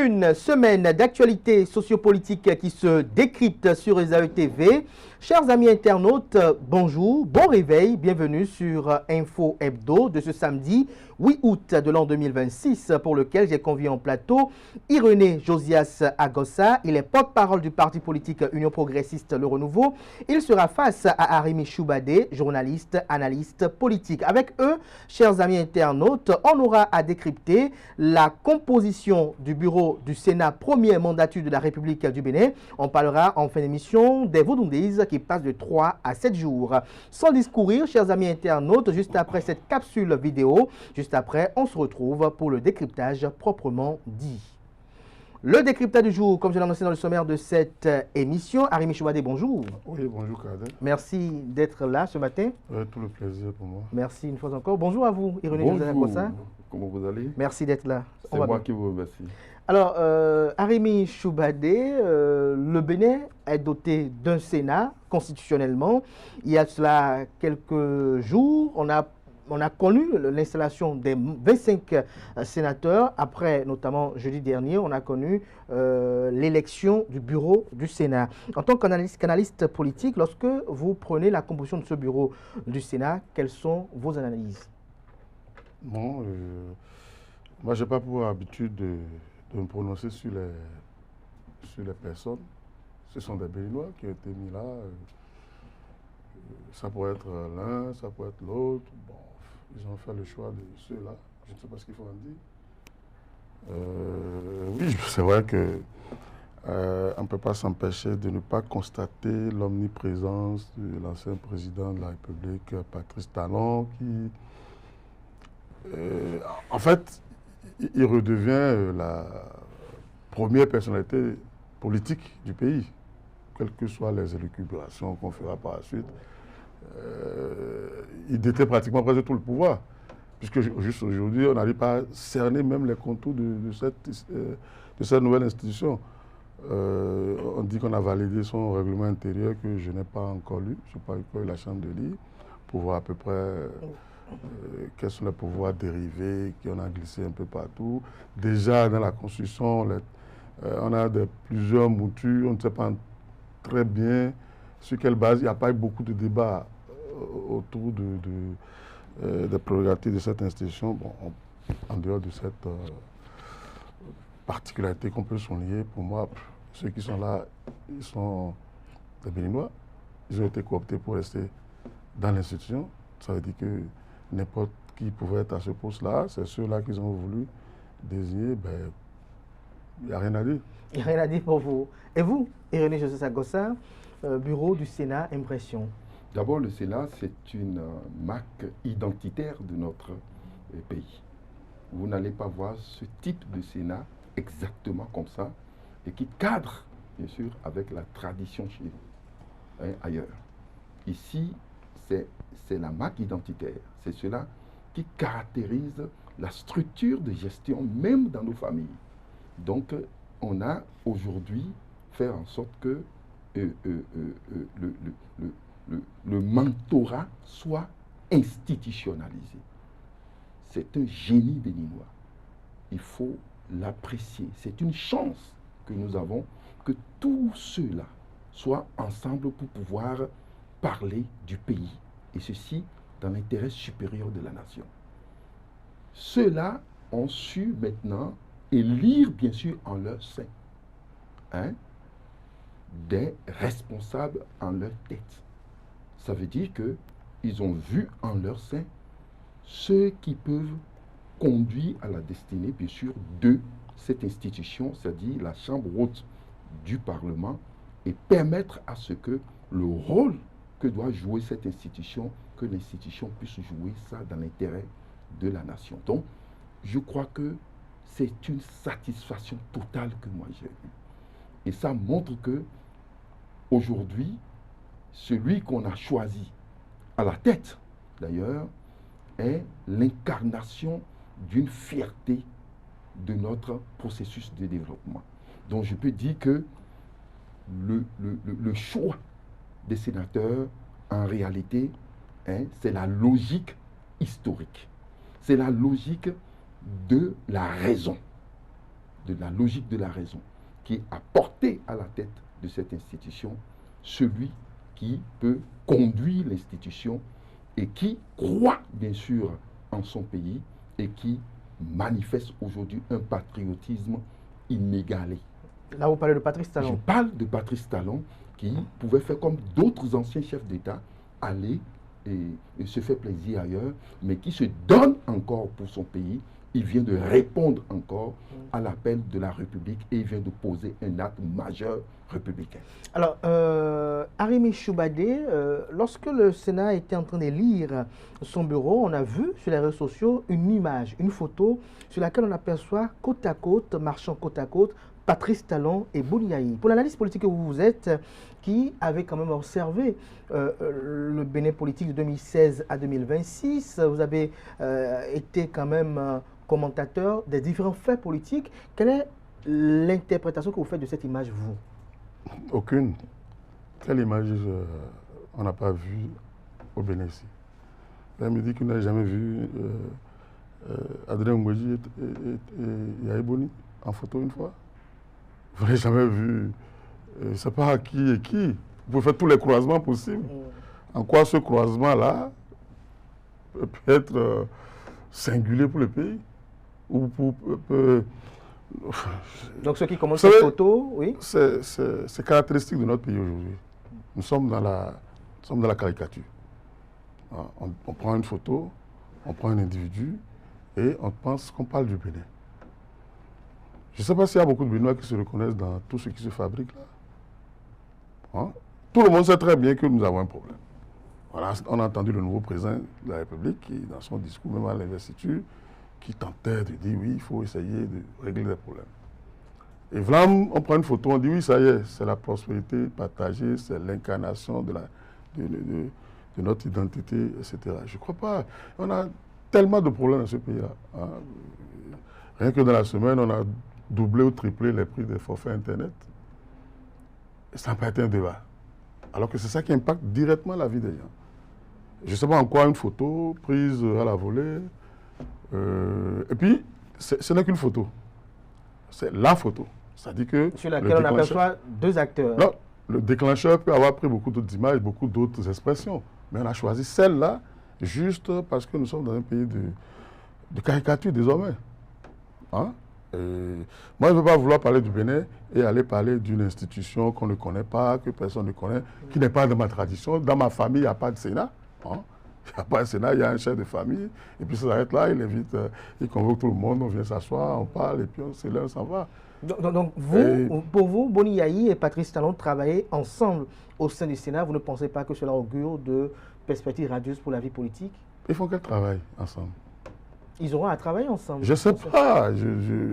Une semaine d'actualité sociopolitique qui se décrypte sur les AETV. Chers amis internautes, bonjour, bon réveil, bienvenue sur Info Hebdo de ce samedi 8 août de l'an 2026 pour lequel j'ai convié en plateau Irénée Josias Agossa. Il est porte-parole du parti politique Union Progressiste Le Renouveau. Il sera face à Arimi Choubadé, journaliste, analyste politique. Avec eux, chers amis internautes, on aura à décrypter la composition du bureau du Sénat, première mandature de la République du Bénin. On parlera en fin d'émission des Vaudundis qui passent de 3 à 7 jours. Sans discourir, chers amis internautes, juste après cette capsule vidéo, juste après, on se retrouve pour le décryptage proprement dit. Le décryptage du jour, comme je l'ai annoncé dans le sommaire de cette émission. Arimi Choubadé, bonjour. Oui, bonjour Kader. Merci d'être là ce matin. Tout le plaisir pour moi. Merci une fois encore. Bonjour à vous, Irénée Josias Agossa. Comment vous allez? Merci d'être là. C'est moi qui vous remercie. Alors, Arimi Choubadé, le Bénin est doté d'un Sénat constitutionnellement. Il y a cela quelques jours, on a connu l'installation des 25 sénateurs. Après, notamment jeudi dernier, on a connu l'élection du bureau du Sénat. En tant qu'analyste politique, lorsque vous prenez la composition de ce bureau du Sénat, quelles sont vos analyses? Bon, moi, je n'ai pas pour habitude de me prononcer sur les personnes. Ce sont des Béninois qui ont été mis là. Ça pourrait être l'un, ça pourrait être l'autre. Bon, ils ont fait le choix de ceux-là. Je ne sais pas ce qu'il faut en dire. Oui, c'est vrai que on ne peut pas s'empêcher de ne pas constater l'omniprésence de l'ancien président de la République, Patrice Talon, qui, en fait, il redevient la première personnalité politique du pays, quelles que soient les élucubrations qu'on fera par la suite. Il détient pratiquement presque tout le pouvoir, puisque juste aujourd'hui, on n'arrive pas à cerner même les contours de cette nouvelle institution. On dit qu'on a validé son règlement intérieur que je n'ai pas encore lu, je n'ai pas encore eu la chance de lire, pour voir à peu près quels sont les pouvoirs dérivés qu'on a glissés un peu partout. Déjà, dans la Constitution, on a plusieurs moutures, on ne sait pas très bien sur quelle base. Il n'y a pas eu beaucoup de débats autour des prérogatives de cette institution, bon, en dehors de cette particularité qu'on peut souligner. Pour moi, ceux qui sont là, ils sont des Béninois. Ils ont été cooptés pour rester dans l'institution. Ça veut dire que n'importe qui pouvait être à ce poste-là, c'est ceux-là qu'ils ont voulu désigner, ben, il n'y a rien à dire. Il n'y a rien à dire pour vous. Et vous, Irénée Josias Agossa, bureau du Sénat, impression? D'abord, le Sénat, c'est une marque identitaire de notre pays. Vous n'allez pas voir ce type de Sénat exactement comme ça et qui cadre, bien sûr, avec la tradition chez nous, hein, ailleurs. Ici, c'est la marque identitaire. C'est cela qui caractérise la structure de gestion, même dans nos familles. Donc, on a aujourd'hui fait en sorte que le mentorat soit institutionnalisé. C'est un génie béninois. Il faut l'apprécier. C'est une chance que nous avons que tous ceux-là soient ensemble pour pouvoir parler du pays. Et ceci dans l'intérêt supérieur de la nation. Ceux-là ont su maintenant élire, bien sûr, en leur sein, hein, des responsables en leur tête. Ça veut dire qu'ils ont vu en leur sein ceux qui peuvent conduire à la destinée, bien sûr, de cette institution, c'est-à-dire la chambre haute du Parlement, et permettre à ce que le rôle que doit jouer cette institution, que l'institution puisse jouer ça dans l'intérêt de la nation. Donc, je crois que c'est une satisfaction totale que moi j'ai eue. Et ça montre que, aujourd'hui, celui qu'on a choisi à la tête, d'ailleurs, est l'incarnation d'une fierté de notre processus de développement. Donc je peux dire que le choix des sénateurs, en réalité, hein, c'est la logique historique. C'est la logique de la raison. de la logique de la raison, qui a porté à la tête de cette institution celui qui peut conduire l'institution et qui croit bien sûr en son pays et qui manifeste aujourd'hui un patriotisme inégalé. Là, vous parlez de Patrice Talon. Je parle de Patrice Talon qui pouvait faire comme d'autres anciens chefs d'État, aller et se faire plaisir ailleurs, mais qui se donne encore pour son pays. Il vient de répondre encore à l'appel de la République et il vient de poser un acte majeur républicain. Alors, Arimi Choubadé, lorsque le Sénat était en train de lire son bureau, on a vu sur les réseaux sociaux une image, une photo sur laquelle on aperçoit côte à côte, marchant côte à côte, Patrice Talon et Boni Yayi. Pour l'analyse politique que vous êtes, qui avait quand même observé le Bénin politique de 2016 à 2026, vous avez été quand même commentateur des différents faits politiques. Quelle est l'interprétation que vous faites de cette image, vous? Aucune. Quelle image on n'a pas vue au Bénin ici? Elle me dit qu'on n'a jamais vu Adrien Ngweji et Yayi Boni en photo une fois. Vous n'avez jamais vu, je ne sais pas qui et qui. Vous pouvez faire tous les croisements possibles. En quoi ce croisement-là peut être singulier pour le pays? Ou Donc ceux qui commencent cette photo, oui. C'est caractéristique de notre pays aujourd'hui. Nous sommes dans la caricature. On prend une photo, on prend un individu et on pense qu'on parle du Bénin. Je ne sais pas s'il y a beaucoup de Béninois qui se reconnaissent dans tout ce qui se fabrique là. Tout le monde sait très bien que nous avons un problème. Voilà, on a entendu le nouveau président de la République qui, dans son discours, même à l'investiture, qui tentait de dire oui, il faut essayer de régler les problèmes. Et voilà, on prend une photo, on dit oui, ça y est, c'est la prospérité partagée, c'est l'incarnation de notre identité, etc. Je ne crois pas. On a tellement de problèmes dans ce pays-là. Rien que dans la semaine, on a doublé ou triplé les prix des forfaits Internet. Et ça n'a pas été un débat. Alors que c'est ça qui impacte directement la vie des gens. Je ne sais pas en quoi une photo prise à la volée. Et puis, ce n'est qu'une photo. C'est la photo. C'est-à-dire que sur laquelle on aperçoit deux acteurs. Non, le déclencheur peut avoir pris beaucoup d'autres images, beaucoup d'autres expressions. Mais on a choisi celle-là juste parce que nous sommes dans un pays de caricature désormais. Moi, je ne veux pas vouloir parler du Bénin et aller parler d'une institution qu'on ne connaît pas, que personne ne connaît, qui n'est pas de ma tradition. Dans ma famille, il n'y a pas de Sénat. Il n'y a pas de Sénat, il y a un chef de famille. Et puis ça s'arrête là, il invite, il convoque tout le monde, on vient s'asseoir, on parle, et puis c'est là, on s'en va. Donc vous, pour vous, Boni Yayi et Patrice Talon travailler ensemble au sein du Sénat, vous ne pensez pas que cela augure de perspectives radieuses pour la vie politique? Il faut qu'elles travaillent ensemble. Ils auront à travailler ensemble. Je ne sais pas.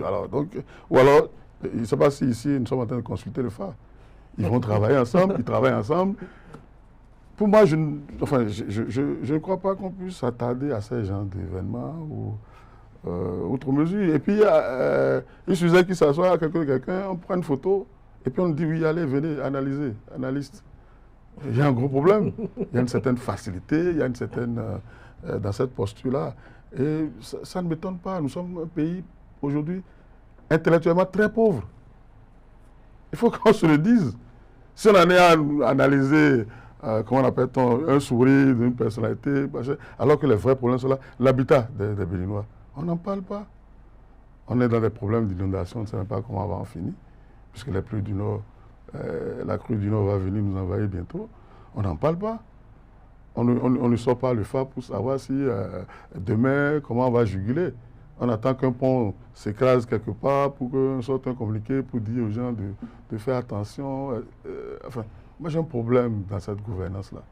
Alors, donc, ou alors, je ne sais pas si ici nous sommes en train de consulter le phare. Ils vont travailler ensemble, ils travaillent ensemble. Pour moi, je ne crois pas qu'on puisse s'attarder à ces genres d'événements ou autre mesure. Et puis, il suffisait qu'il s'assoit à quelqu'un, on prend une photo, et puis on dit oui, allez, venez, analysez, analyste. Il y a un gros problème. Il y a une certaine facilité, il y a une certaine... dans cette posture-là. Et ça ne m'étonne pas. Nous sommes un pays, aujourd'hui, intellectuellement très pauvre. Il faut qu'on se le dise. Si on en est à analyser, comment on appelle-t-on, un sourire d'une personnalité, alors que les vrais problèmes sont là, l'habitat des Béninois, on n'en parle pas. On est dans des problèmes d'inondation, on ne sait même pas comment on va en finir, puisque les pluies du Nord, la crue du Nord va venir nous envahir bientôt. On n'en parle pas. On ne sort pas le phare pour savoir si demain, comment on va juguler. On attend qu'un pont s'écrase quelque part pour qu'on sorte un communiqué pour dire aux gens de faire attention. Enfin, moi j'ai un problème dans cette gouvernance-là.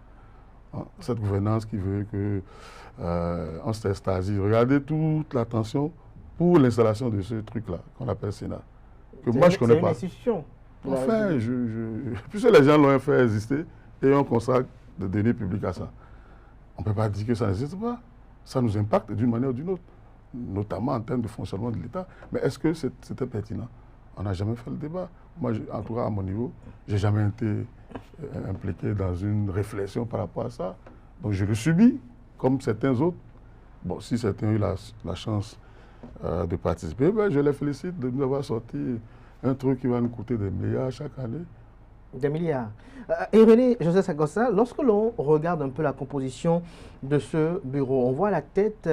Cette gouvernance qui veut qu'on s'extasie. Regardez toute l'attention pour l'installation de ce truc-là qu'on appelle Sénat. Que moi je ne connais pas. C'est une institution. Enfin, puisque les gens l'ont fait exister et on consacre de donner public à ça. On ne peut pas dire que ça n'existe pas. Ça nous impacte d'une manière ou d'une autre, notamment en termes de fonctionnement de l'État. Mais est-ce que c'était pertinent? On n'a jamais fait le débat. Moi, en tout cas, à mon niveau, je n'ai jamais été impliqué dans une réflexion par rapport à ça. Donc, je le subis, comme certains autres. Bon, si certains ont eu la chance de participer. Ben, je les félicite de nous avoir sorti un truc qui va nous coûter des milliards chaque année. Des milliards. Et René Joseph Sagossa, lorsque l'on regarde un peu la composition de ce bureau, on voit à la tête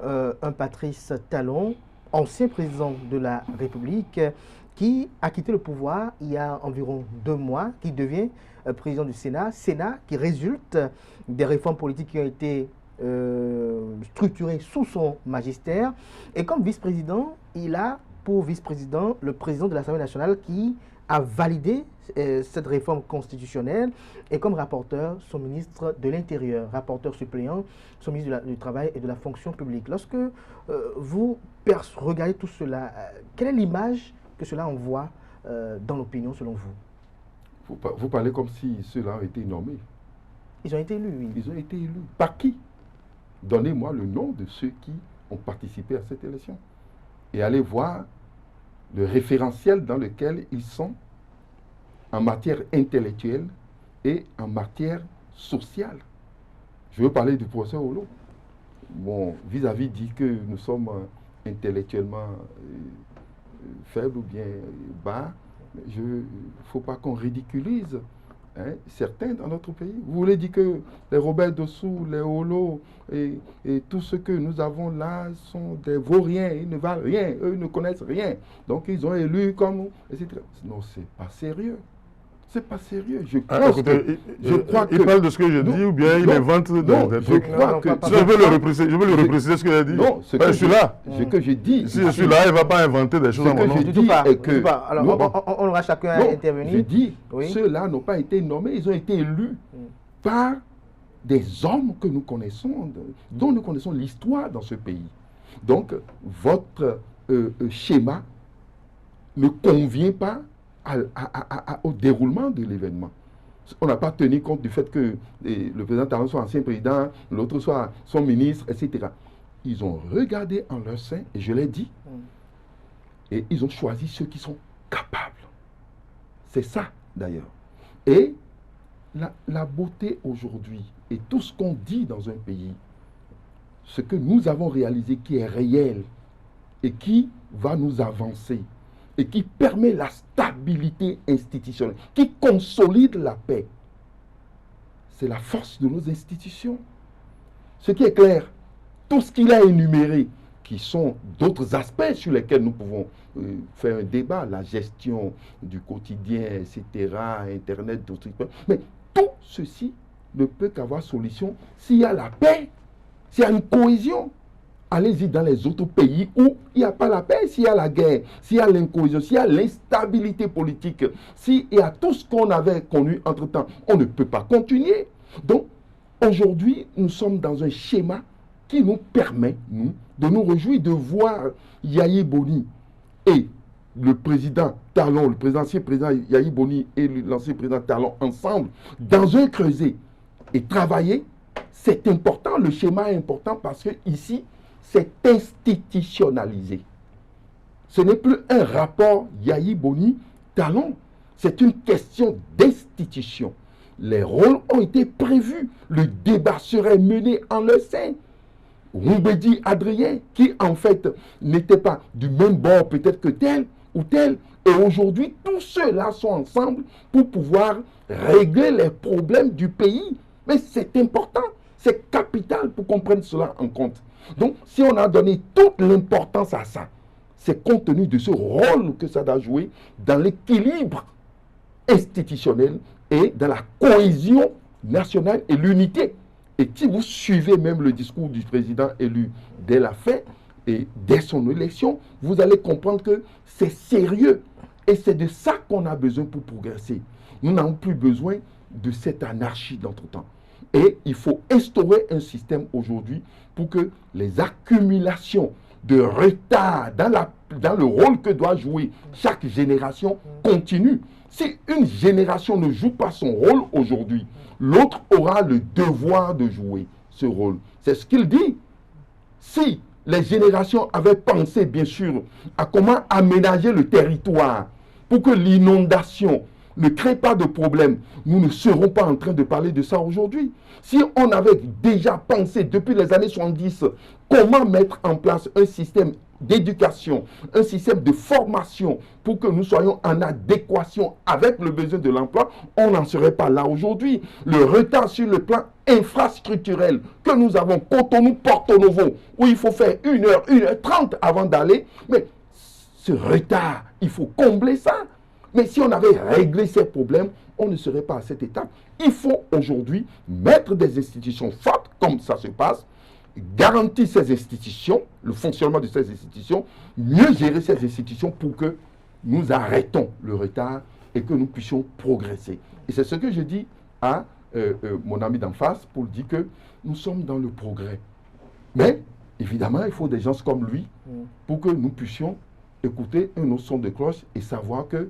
un Patrice Talon, ancien président de la République, qui a quitté le pouvoir il y a environ 2 mois, qui devient président du Sénat qui résulte des réformes politiques qui ont été structurées sous son magistère. Et comme vice-président, il a pour vice-président le président de l'Assemblée nationale qui a validé cette réforme constitutionnelle, et comme rapporteur, son ministre de l'Intérieur, rapporteur suppléant, son ministre du Travail et de la fonction publique. Lorsque vous regardez tout cela, quelle est l'image que cela envoie dans l'opinion selon vous? Vous parlez comme si ceux-là ont été nommés. Ils ont été élus, oui. Ils ont été élus. Par qui? Donnez-moi le nom de ceux qui ont participé à cette élection. Et allez voir le référentiel dans lequel ils sont en matière intellectuelle et en matière sociale. Je veux parler du professeur Olo. Bon, vis-à-vis dit que nous sommes intellectuellement faibles ou bien bas. Il ne faut pas qu'on ridiculise certains dans notre pays. Vous voulez dire que les Robert Dossou, les Olo et tout ce que nous avons là sont des vauriens, ils ne valent rien, eux ils ne connaissent rien. Donc ils ont élu comme nous, etc. Non, c'est pas sérieux. C'est pas sérieux. Je crois que il parle de ce que je dis ou bien il invente des trucs. Je veux le repréciser ce que j'ai dit. Non, je suis là. Ce que je dis. Si je suis là, il ne va pas inventer des choses à mon nom. Du tout pas. Alors, on aura chacun à intervenir. Je dis, ceux-là n'ont pas été nommés, ils ont été élus par des hommes que nous connaissons, dont nous connaissons l'histoire dans ce pays. Donc, votre schéma ne convient pas au déroulement de l'événement. On n'a pas tenu compte du fait que le président Talon soit ancien président, l'autre soit son ministre, etc. Ils ont regardé en leur sein, et je l'ai dit, et ils ont choisi ceux qui sont capables. C'est ça, d'ailleurs. Et la beauté aujourd'hui, et tout ce qu'on dit dans un pays, ce que nous avons réalisé qui est réel, et qui va nous avancer, et qui permet la stabilité institutionnelle, qui consolide la paix. C'est la force de nos institutions. Ce qui est clair, tout ce qu'il a énuméré, qui sont d'autres aspects sur lesquels nous pouvons faire un débat, la gestion du quotidien, etc., Internet, d'autres trucs. Mais tout ceci ne peut qu'avoir solution s'il y a la paix, s'il y a une cohésion. Allez-y dans les autres pays où il n'y a pas la paix, s'il y a la guerre, s'il y a l'incohésion, s'il y a l'instabilité politique, s'il y a tout ce qu'on avait connu entre-temps, on ne peut pas continuer. Donc, aujourd'hui, nous sommes dans un schéma qui nous permet, nous, de nous réjouir de voir Yahi Boni et le président Talon, l'ancien président Yahi Boni et l'ancien président Talon ensemble dans un creuset et travailler. C'est important, le schéma est important parce que ici, c'est institutionnalisé. Ce n'est plus un rapport Yahi Boni Talon, c'est une question d'institution. Les rôles ont été prévus, le débat serait mené en leur sein. Roumbedi Adrien, qui en fait n'était pas du même bord peut-être que tel ou tel, et aujourd'hui tous ceux-là sont ensemble pour pouvoir régler les problèmes du pays. Mais c'est important, c'est capital pour qu'on prenne cela en compte. Donc, si on a donné toute l'importance à ça, c'est compte tenu de ce rôle que ça doit jouer dans l'équilibre institutionnel et dans la cohésion nationale et l'unité. Et si vous suivez même le discours du président élu dès la fin et dès son élection, vous allez comprendre que c'est sérieux. Et c'est de ça qu'on a besoin pour progresser. Nous n'avons plus besoin de cette anarchie d'entre-temps. Et il faut instaurer un système aujourd'hui pour que les accumulations de retard dans le rôle que doit jouer chaque génération continuent. Si une génération ne joue pas son rôle aujourd'hui, l'autre aura le devoir de jouer ce rôle. C'est ce qu'il dit. Si les générations avaient pensé, bien sûr, à comment aménager le territoire pour que l'inondation ne crée pas de problème, nous ne serons pas en train de parler de ça aujourd'hui. Si on avait déjà pensé depuis les années 70 comment mettre en place un système d'éducation, un système de formation pour que nous soyons en adéquation avec le besoin de l'emploi, on n'en serait pas là aujourd'hui. Le retard sur le plan infrastructurel que nous avons, Cotonou-Porto Novo, où il faut faire 1h30 avant d'aller, mais ce retard, il faut combler ça. Mais si on avait réglé ces problèmes, on ne serait pas à cette étape. Il faut aujourd'hui mettre des institutions fortes, comme ça se passe, garantir ces institutions, le fonctionnement de ces institutions, mieux gérer ces institutions pour que nous arrêtons le retard et que nous puissions progresser. Et c'est ce que je dis à mon ami d'en face pour dire que nous sommes dans le progrès. Mais, évidemment, il faut des gens comme lui pour que nous puissions écouter un autre son de cloche et savoir que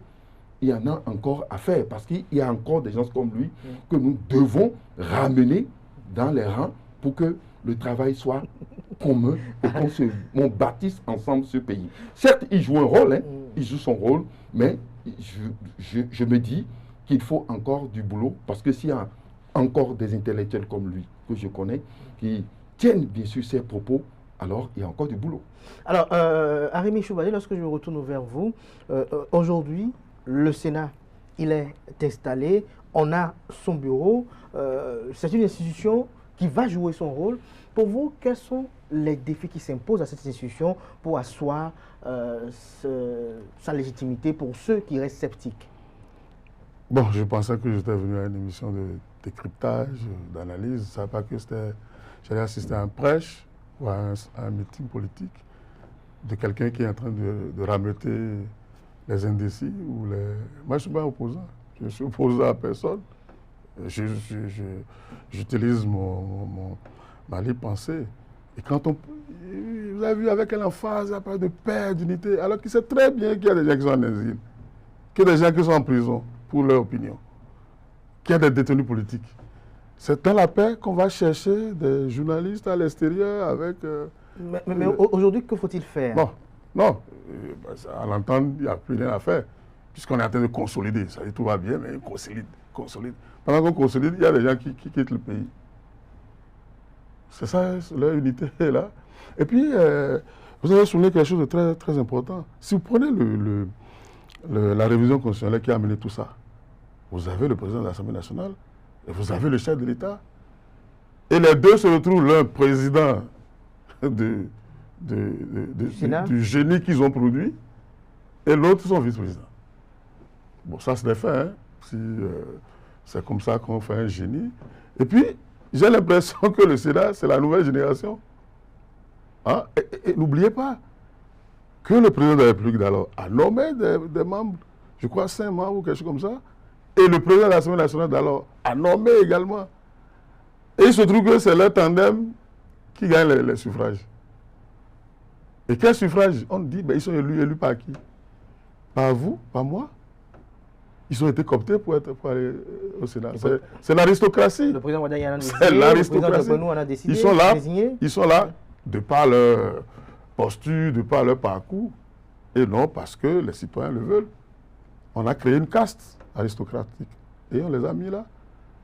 il y en a encore à faire, parce qu'il y a encore des gens comme lui que nous devons ramener dans les rangs pour que le travail soit commun et qu'on bâtisse ensemble ce pays. Certes, il joue un rôle, hein, il joue son rôle, mais je me dis qu'il faut encore du boulot, parce que s'il y a encore des intellectuels comme lui, que je connais, qui tiennent bien sûr ses propos, alors il y a encore du boulot. Alors, Arémi Choubadé, lorsque je retourne vers vous, aujourd'hui, le Sénat, il est installé, on a son bureau, c'est une institution qui va jouer son rôle. Pour vous, quels sont les défis qui s'imposent à cette institution pour asseoir sa légitimité pour ceux qui restent sceptiques? Bon, je pensais que j'étais venu à une émission de décryptage, d'analyse. Je ne savais pas que j'allais assister à un prêche ou à un meeting politique de quelqu'un qui est en train de rameuter les indécis ou les... Moi, je ne suis pas opposant. Je ne suis opposant à personne. J'utilise ma libre pensée. Et quand vous avez vu avec quelle emphase, il parle de paix, d'unité, alors qu'il sait très bien qu'il y a des gens qui sont en exil, qu'il y a des gens qui sont en prison pour leur opinion, qu'il y a des détenus politiques. C'est dans la paix qu'on va chercher des journalistes à l'extérieur avec... Mais aujourd'hui, que faut-il faire? Non, à l'entendre, il n'y a plus rien à faire, puisqu'on est en train de consolider. Ça dit tout va bien, mais on consolide. Pendant qu'on consolide, il y a des gens qui quittent le pays. C'est ça, leur unité est là. Et puis, vous avez souligné quelque chose de très, très important. Si vous prenez la révision constitutionnelle qui a amené tout ça, vous avez le président de l'Assemblée nationale et vous avez le chef de l'État. Et les deux se retrouvent l'un président du génie qu'ils ont produit et l'autre son vice-président. Bon, ça c'est des faits, hein. C'est comme ça qu'on fait un génie. Et puis, j'ai l'impression que le Sénat, c'est la nouvelle génération. Hein? Et n'oubliez pas que le président de la République d'alors a nommé des membres, je crois 5 membres ou quelque chose comme ça, et le président de l'Assemblée nationale d'alors a nommé également. Et il se trouve que c'est leur tandem qui gagne les suffrages. Et quel suffrage? On dit, ben, ils sont élus par qui? Par vous, par moi? Ils ont été cooptés pour aller au Sénat. C'est l'aristocratie. Le président Ouattara en a décidé. C'est l'aristocratie. Ils sont là de par leur posture, de par leur parcours, et non parce que les citoyens le veulent. On a créé une caste aristocratique et on les a mis là.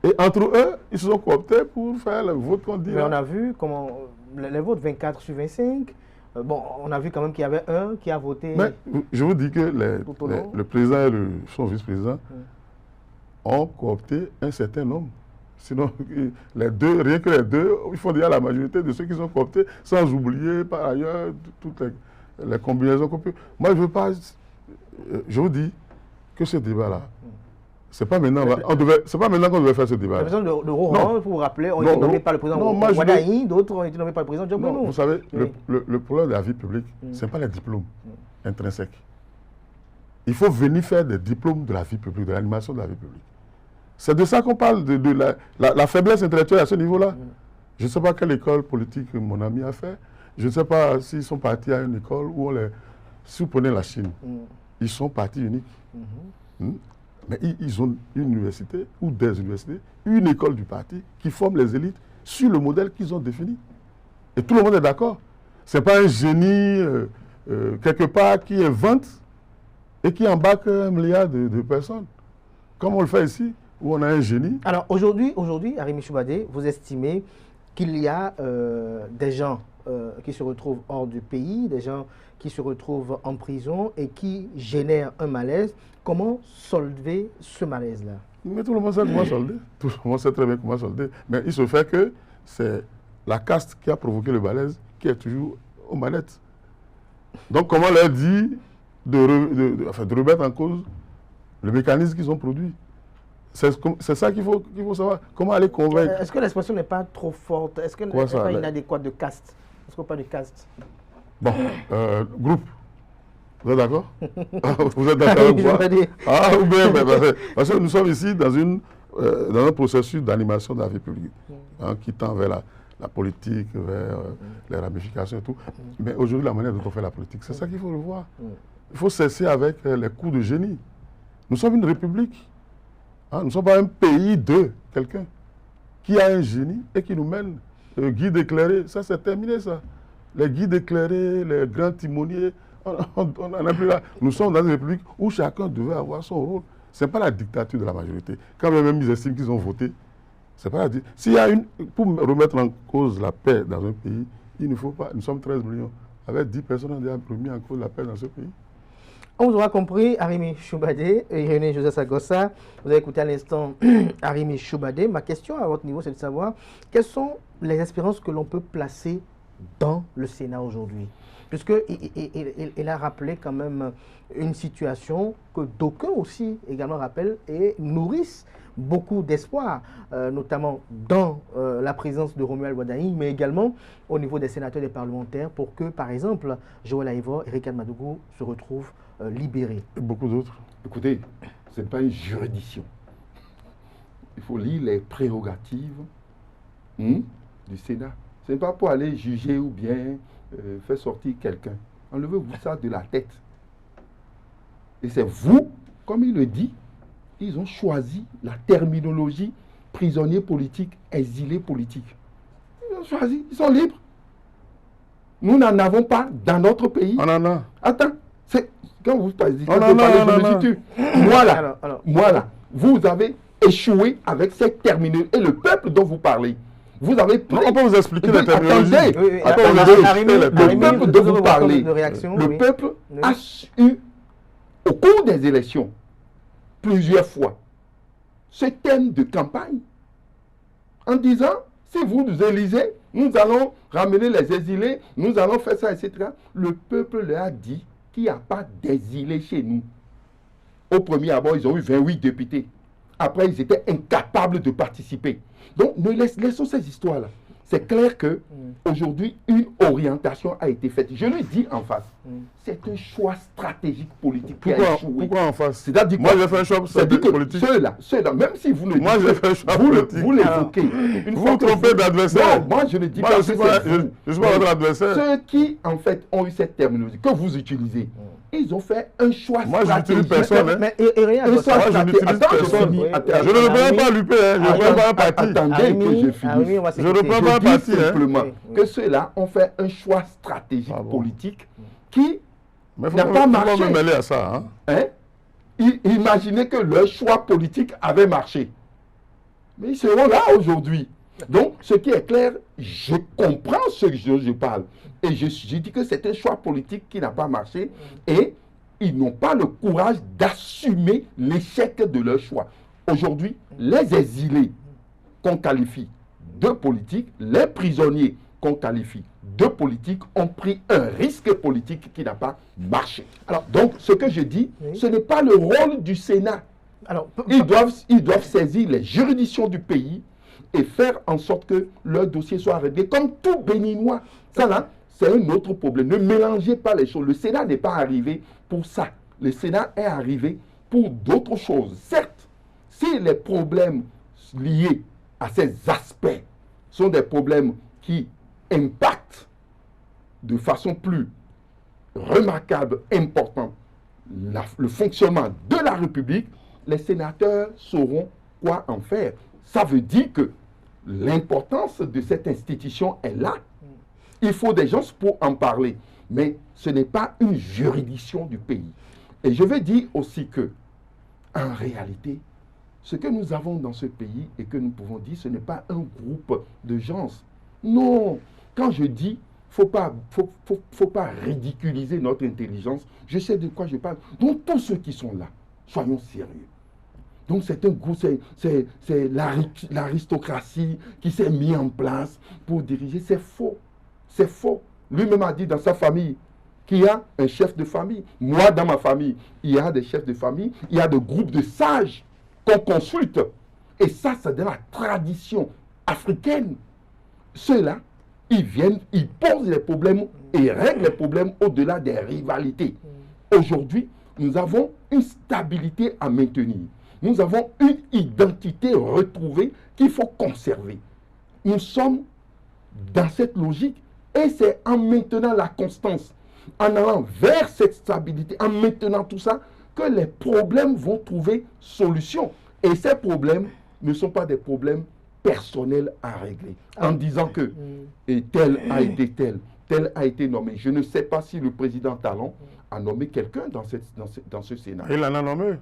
Et entre eux, ils se sont cooptés pour faire le vote qu'on dit. Mais on a vu comment les votes 24 sur 25. Bon, on a vu quand même qu'il y avait un qui a voté. Mais je vous dis que le président et son vice-président ont coopté un certain nombre. Sinon, les deux, rien que les deux, ils font déjà la majorité de ceux qui sont cooptés, sans oublier par ailleurs toutes les combinaisons qu'on peut. Moi, je ne veux pas. Je vous dis que ce débat-là, c'est pas maintenant qu'on devait faire ce débat. Le président de Rohan, il faut vous rappeler, on été nommé par le président Ouattara, d'autres ont été nommés par le président Diop-Benou. Vous savez, le problème de la vie publique, ce n'est pas les diplômes intrinsèques. Il faut venir faire des diplômes de la vie publique, de l'animation de la vie publique. C'est de ça qu'on parle, de la faiblesse intellectuelle à ce niveau-là. Je ne sais pas quelle école politique mon ami a fait. Je ne sais pas s'ils sont partis à une école où si vous prenez la Chine, ils sont partis uniques. Mais ils ont une université ou des universités, une école du parti qui forme les élites sur le modèle qu'ils ont défini. Et tout le monde est d'accord. Ce n'est pas un génie quelque part qui invente et qui embarque 1 milliard de personnes. Comme on le fait ici, où on a un génie. Alors aujourd'hui, Arémi Choubadé, vous estimez qu'il y a des gens qui se retrouvent hors du pays, des gens qui se retrouvent en prison et qui génèrent un malaise. Comment solver ce malaise-là? Mais tout le monde sait comment solder. Tout le monde sait très bien comment solder. Mais il se fait que c'est la caste qui a provoqué le malaise qui est toujours aux manettes. Donc, comment leur dire de remettre en cause le mécanisme qu'ils ont produit? C'est ça qu'il faut savoir. Comment aller convaincre? Est-ce que l'expression n'est pas trop forte? Est-ce qu'elle n'est pas inadéquate de caste? Est-ce qu'on parle de caste? Bon, groupe. Vous êtes d'accord? Vous êtes d'accord avec moi? Ah, ou bien, parce que nous sommes ici dans un processus d'animation de la vie publique, qui tend vers la politique, vers les ramifications et tout. Mais aujourd'hui, la manière dont on fait la politique, c'est ça qu'il faut revoir. Il faut cesser avec les coups de génie. Nous sommes une république. Nous ne sommes pas un pays de quelqu'un qui a un génie et qui nous mène. Le guide éclairé, ça c'est terminé ça. Les guides éclairés, les grands timoniers, on n'en a plus là. Nous sommes dans une république où chacun devait avoir son rôle. Ce n'est pas la dictature de la majorité. Quand même ils estiment qu'ils ont voté, c'est pas la dictature. Pour remettre en cause la paix dans un pays, il ne faut pas. Nous sommes 13 millions. Avec 10 personnes, on a déjà remis en cause la paix dans ce pays. On vous aura compris, Arimi Choubadé et René José Sagossa. Vous avez écouté à l'instant Arimi Choubadé. Ma question à votre niveau, c'est de savoir quelles sont les espérances que l'on peut placer dans le Sénat aujourd'hui. Puisqu'il a rappelé quand même une situation que d'aucuns aussi également rappellent et nourrissent beaucoup d'espoir, notamment dans la présence de Romuald Wadani, mais également au niveau des sénateurs et des parlementaires pour que, par exemple, Joël Aïvo et Ricard Madougou se retrouvent libérés. Et beaucoup d'autres. Écoutez, ce n'est pas une juridiction. Il faut lire les prérogatives du Sénat. Ce n'est pas pour aller juger ou bien faire sortir quelqu'un. Enlevez-vous ça de la tête. Et c'est vous, comme il le dit, ils ont choisi la terminologie prisonnier politique, exilé politique. Ils ont choisi, ils sont libres. Nous n'en avons pas dans notre pays. On en a. Attends, quand vous parlez, je me situe. Moi là, vous avez échoué avec cette terminologie. Et le peuple dont vous parlez, vous avez pris... On peut vous expliquer la terminologie. Attendez, le peuple dont vous parlez, le peuple a eu, au cours des élections, plusieurs fois, ce thème de campagne, en disant, si vous nous élisez, nous allons ramener les exilés, nous allons faire ça, etc. Le peuple leur a dit qu'il n'y a pas d'exilés chez nous. Au premier abord, ils ont eu 28 députés. Après, ils étaient incapables de participer. Donc, laissons ces histoires-là. C'est clair que aujourd'hui, une orientation a été faite. Je le dis en face. C'est un choix stratégique politique qui a échoué. Pourquoi en face? C'est-à-dire moi, j'ai fait un choix stratégique politique. Ceux-là, même si vous le dites, moi, j'ai fait un choix politique. Vous l'évoquez. Vous vous trompez d'adversaire. Non, moi, je ne dis moi, pas je ne suis pas votre adversaire. Ceux qui, en fait, ont eu cette terminologie que vous utilisez, ils ont fait un choix stratégique. Moi, je n'utilise personne. Mais rien. Moi, je n'utilise personne. Je ne reprends pas l'UP. Je ne reprends pas un parti. Attendez que je finisse. Je ne reprends pas un parti. Simplement que ceux-là ont fait un choix stratégique politique qui n'a pas marché. Il faut me mêler à ça. Imaginez que leur choix politique avait marché. Mais ils seront là aujourd'hui. Donc, ce qui est clair, je comprends ce que je parle. Et je dis que c'est un choix politique qui n'a pas marché. Et ils n'ont pas le courage d'assumer l'échec de leur choix. Aujourd'hui, les exilés qu'on qualifie de politiques, les prisonniers qu'on qualifie de politiques ont pris un risque politique qui n'a pas marché. Alors, donc, ce que je dis, ce n'est pas le rôle du Sénat. Alors, ils doivent saisir les juridictions du pays et faire en sorte que leur dossier soit réglé comme tout Béninois. Ça là, c'est un autre problème. Ne mélangez pas les choses. Le Sénat n'est pas arrivé pour ça. Le Sénat est arrivé pour d'autres choses. Certes, si les problèmes liés à ces aspects sont des problèmes qui impactent de façon plus remarquable, importante, le fonctionnement de la République, les sénateurs sauront quoi en faire. Ça veut dire que l'importance de cette institution est là. Il faut des gens pour en parler. Mais ce n'est pas une juridiction du pays. Et je veux dire aussi que, en réalité, ce que nous avons dans ce pays et que nous pouvons dire, ce n'est pas un groupe de gens. Non. Quand je dis faut pas ridiculiser notre intelligence. Je sais de quoi je parle. Donc, tous ceux qui sont là, soyons sérieux. Donc, c'est un goût, c'est l'aristocratie qui s'est mise en place pour diriger. C'est faux. C'est faux. Lui-même a dit dans sa famille qu'il y a un chef de famille. Moi, dans ma famille, il y a des chefs de famille, il y a des groupes de sages qu'on consulte. Et ça, c'est de la tradition africaine. Ceux-là, ils viennent, ils posent les problèmes et règlent les problèmes au-delà des rivalités. Aujourd'hui, nous avons une stabilité à maintenir. Nous avons une identité retrouvée qu'il faut conserver. Nous sommes dans cette logique et c'est en maintenant la constance, en allant vers cette stabilité, en maintenant tout ça, que les problèmes vont trouver solution. Et ces problèmes ne sont pas des problèmes personnels à régler. En disant que et tel a été tel a été nommé. Je ne sais pas si le président Talon a nommé quelqu'un dans ce Sénat. Il en a nommé.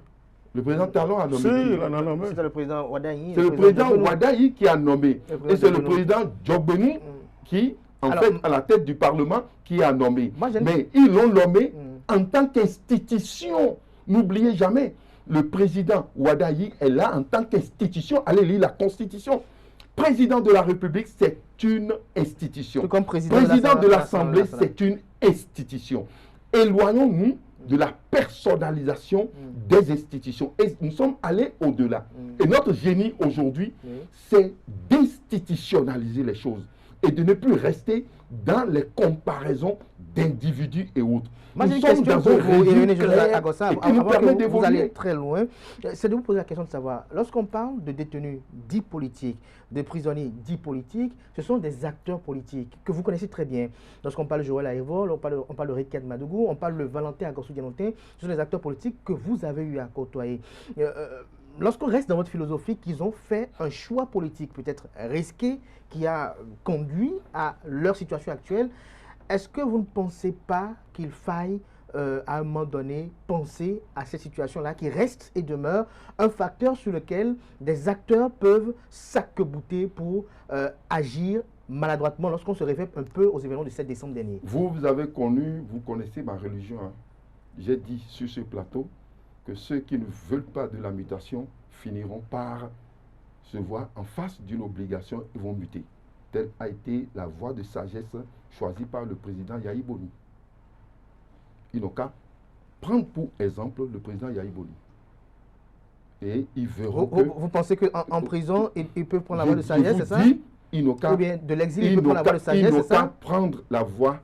Le président Talon a nommé. Si, il en a nommé. C'est le président Wadayi. C'est le président Wadayi qui a nommé. Et c'est le président Djogbeni qui, fait, à la tête du Parlement, qui a nommé. Mais ils l'ont nommé en tant qu'institution. N'oubliez jamais, le président Wadayi est là en tant qu'institution. Allez lire la Constitution. Président de la République, c'est une institution. Comme président de l'Assemblée, c'est une institution. Éloignons-nous de la personnalisation des institutions. Et nous sommes allés au-delà. Et notre génie aujourd'hui, c'est d'institutionnaliser les choses et de ne plus rester dans les comparaisons d'individus et autres. Moi, j'ai une question pour vous, Irénée Agossa, avant que vous allez très loin. C'est de vous poser la question de savoir, lorsqu'on parle de détenus dits politiques, de prisonniers dits politiques, ce sont des acteurs politiques que vous connaissez très bien. Lorsqu'on parle de Joël Aïvol, on parle de Riket Madougou, on parle de Valentin Agassou-Dianontin, ce sont des acteurs politiques que vous avez eu à côtoyer. Lorsqu'on reste dans votre philosophie, qu'ils ont fait un choix politique peut-être risqué qui a conduit à leur situation actuelle, est-ce que vous ne pensez pas qu'il faille, à un moment donné, penser à cette situation-là qui reste et demeure un facteur sur lequel des acteurs peuvent s'arc-bouter pour agir maladroitement lorsqu'on se réfère un peu aux événements du 7 décembre dernier? Vous connaissez ma religion. Hein. J'ai dit sur ce plateau que ceux qui ne veulent pas de la mutation finiront par se voir en face d'une obligation et vont muter. Telle a été la voie de sagesse choisie par le président Yahi Boni. Ils n'ont qu'à prendre pour exemple le président Yahi Boni. Et ils verront vous pensez qu'en prison, ils peuvent prendre la voie de sagesse, c'est ça? Ils n'ont qu'à... Ou bien de l'exil, ils peuvent prendre la voie de sagesse, c'est ça? Ils n'ont qu'à prendre la voie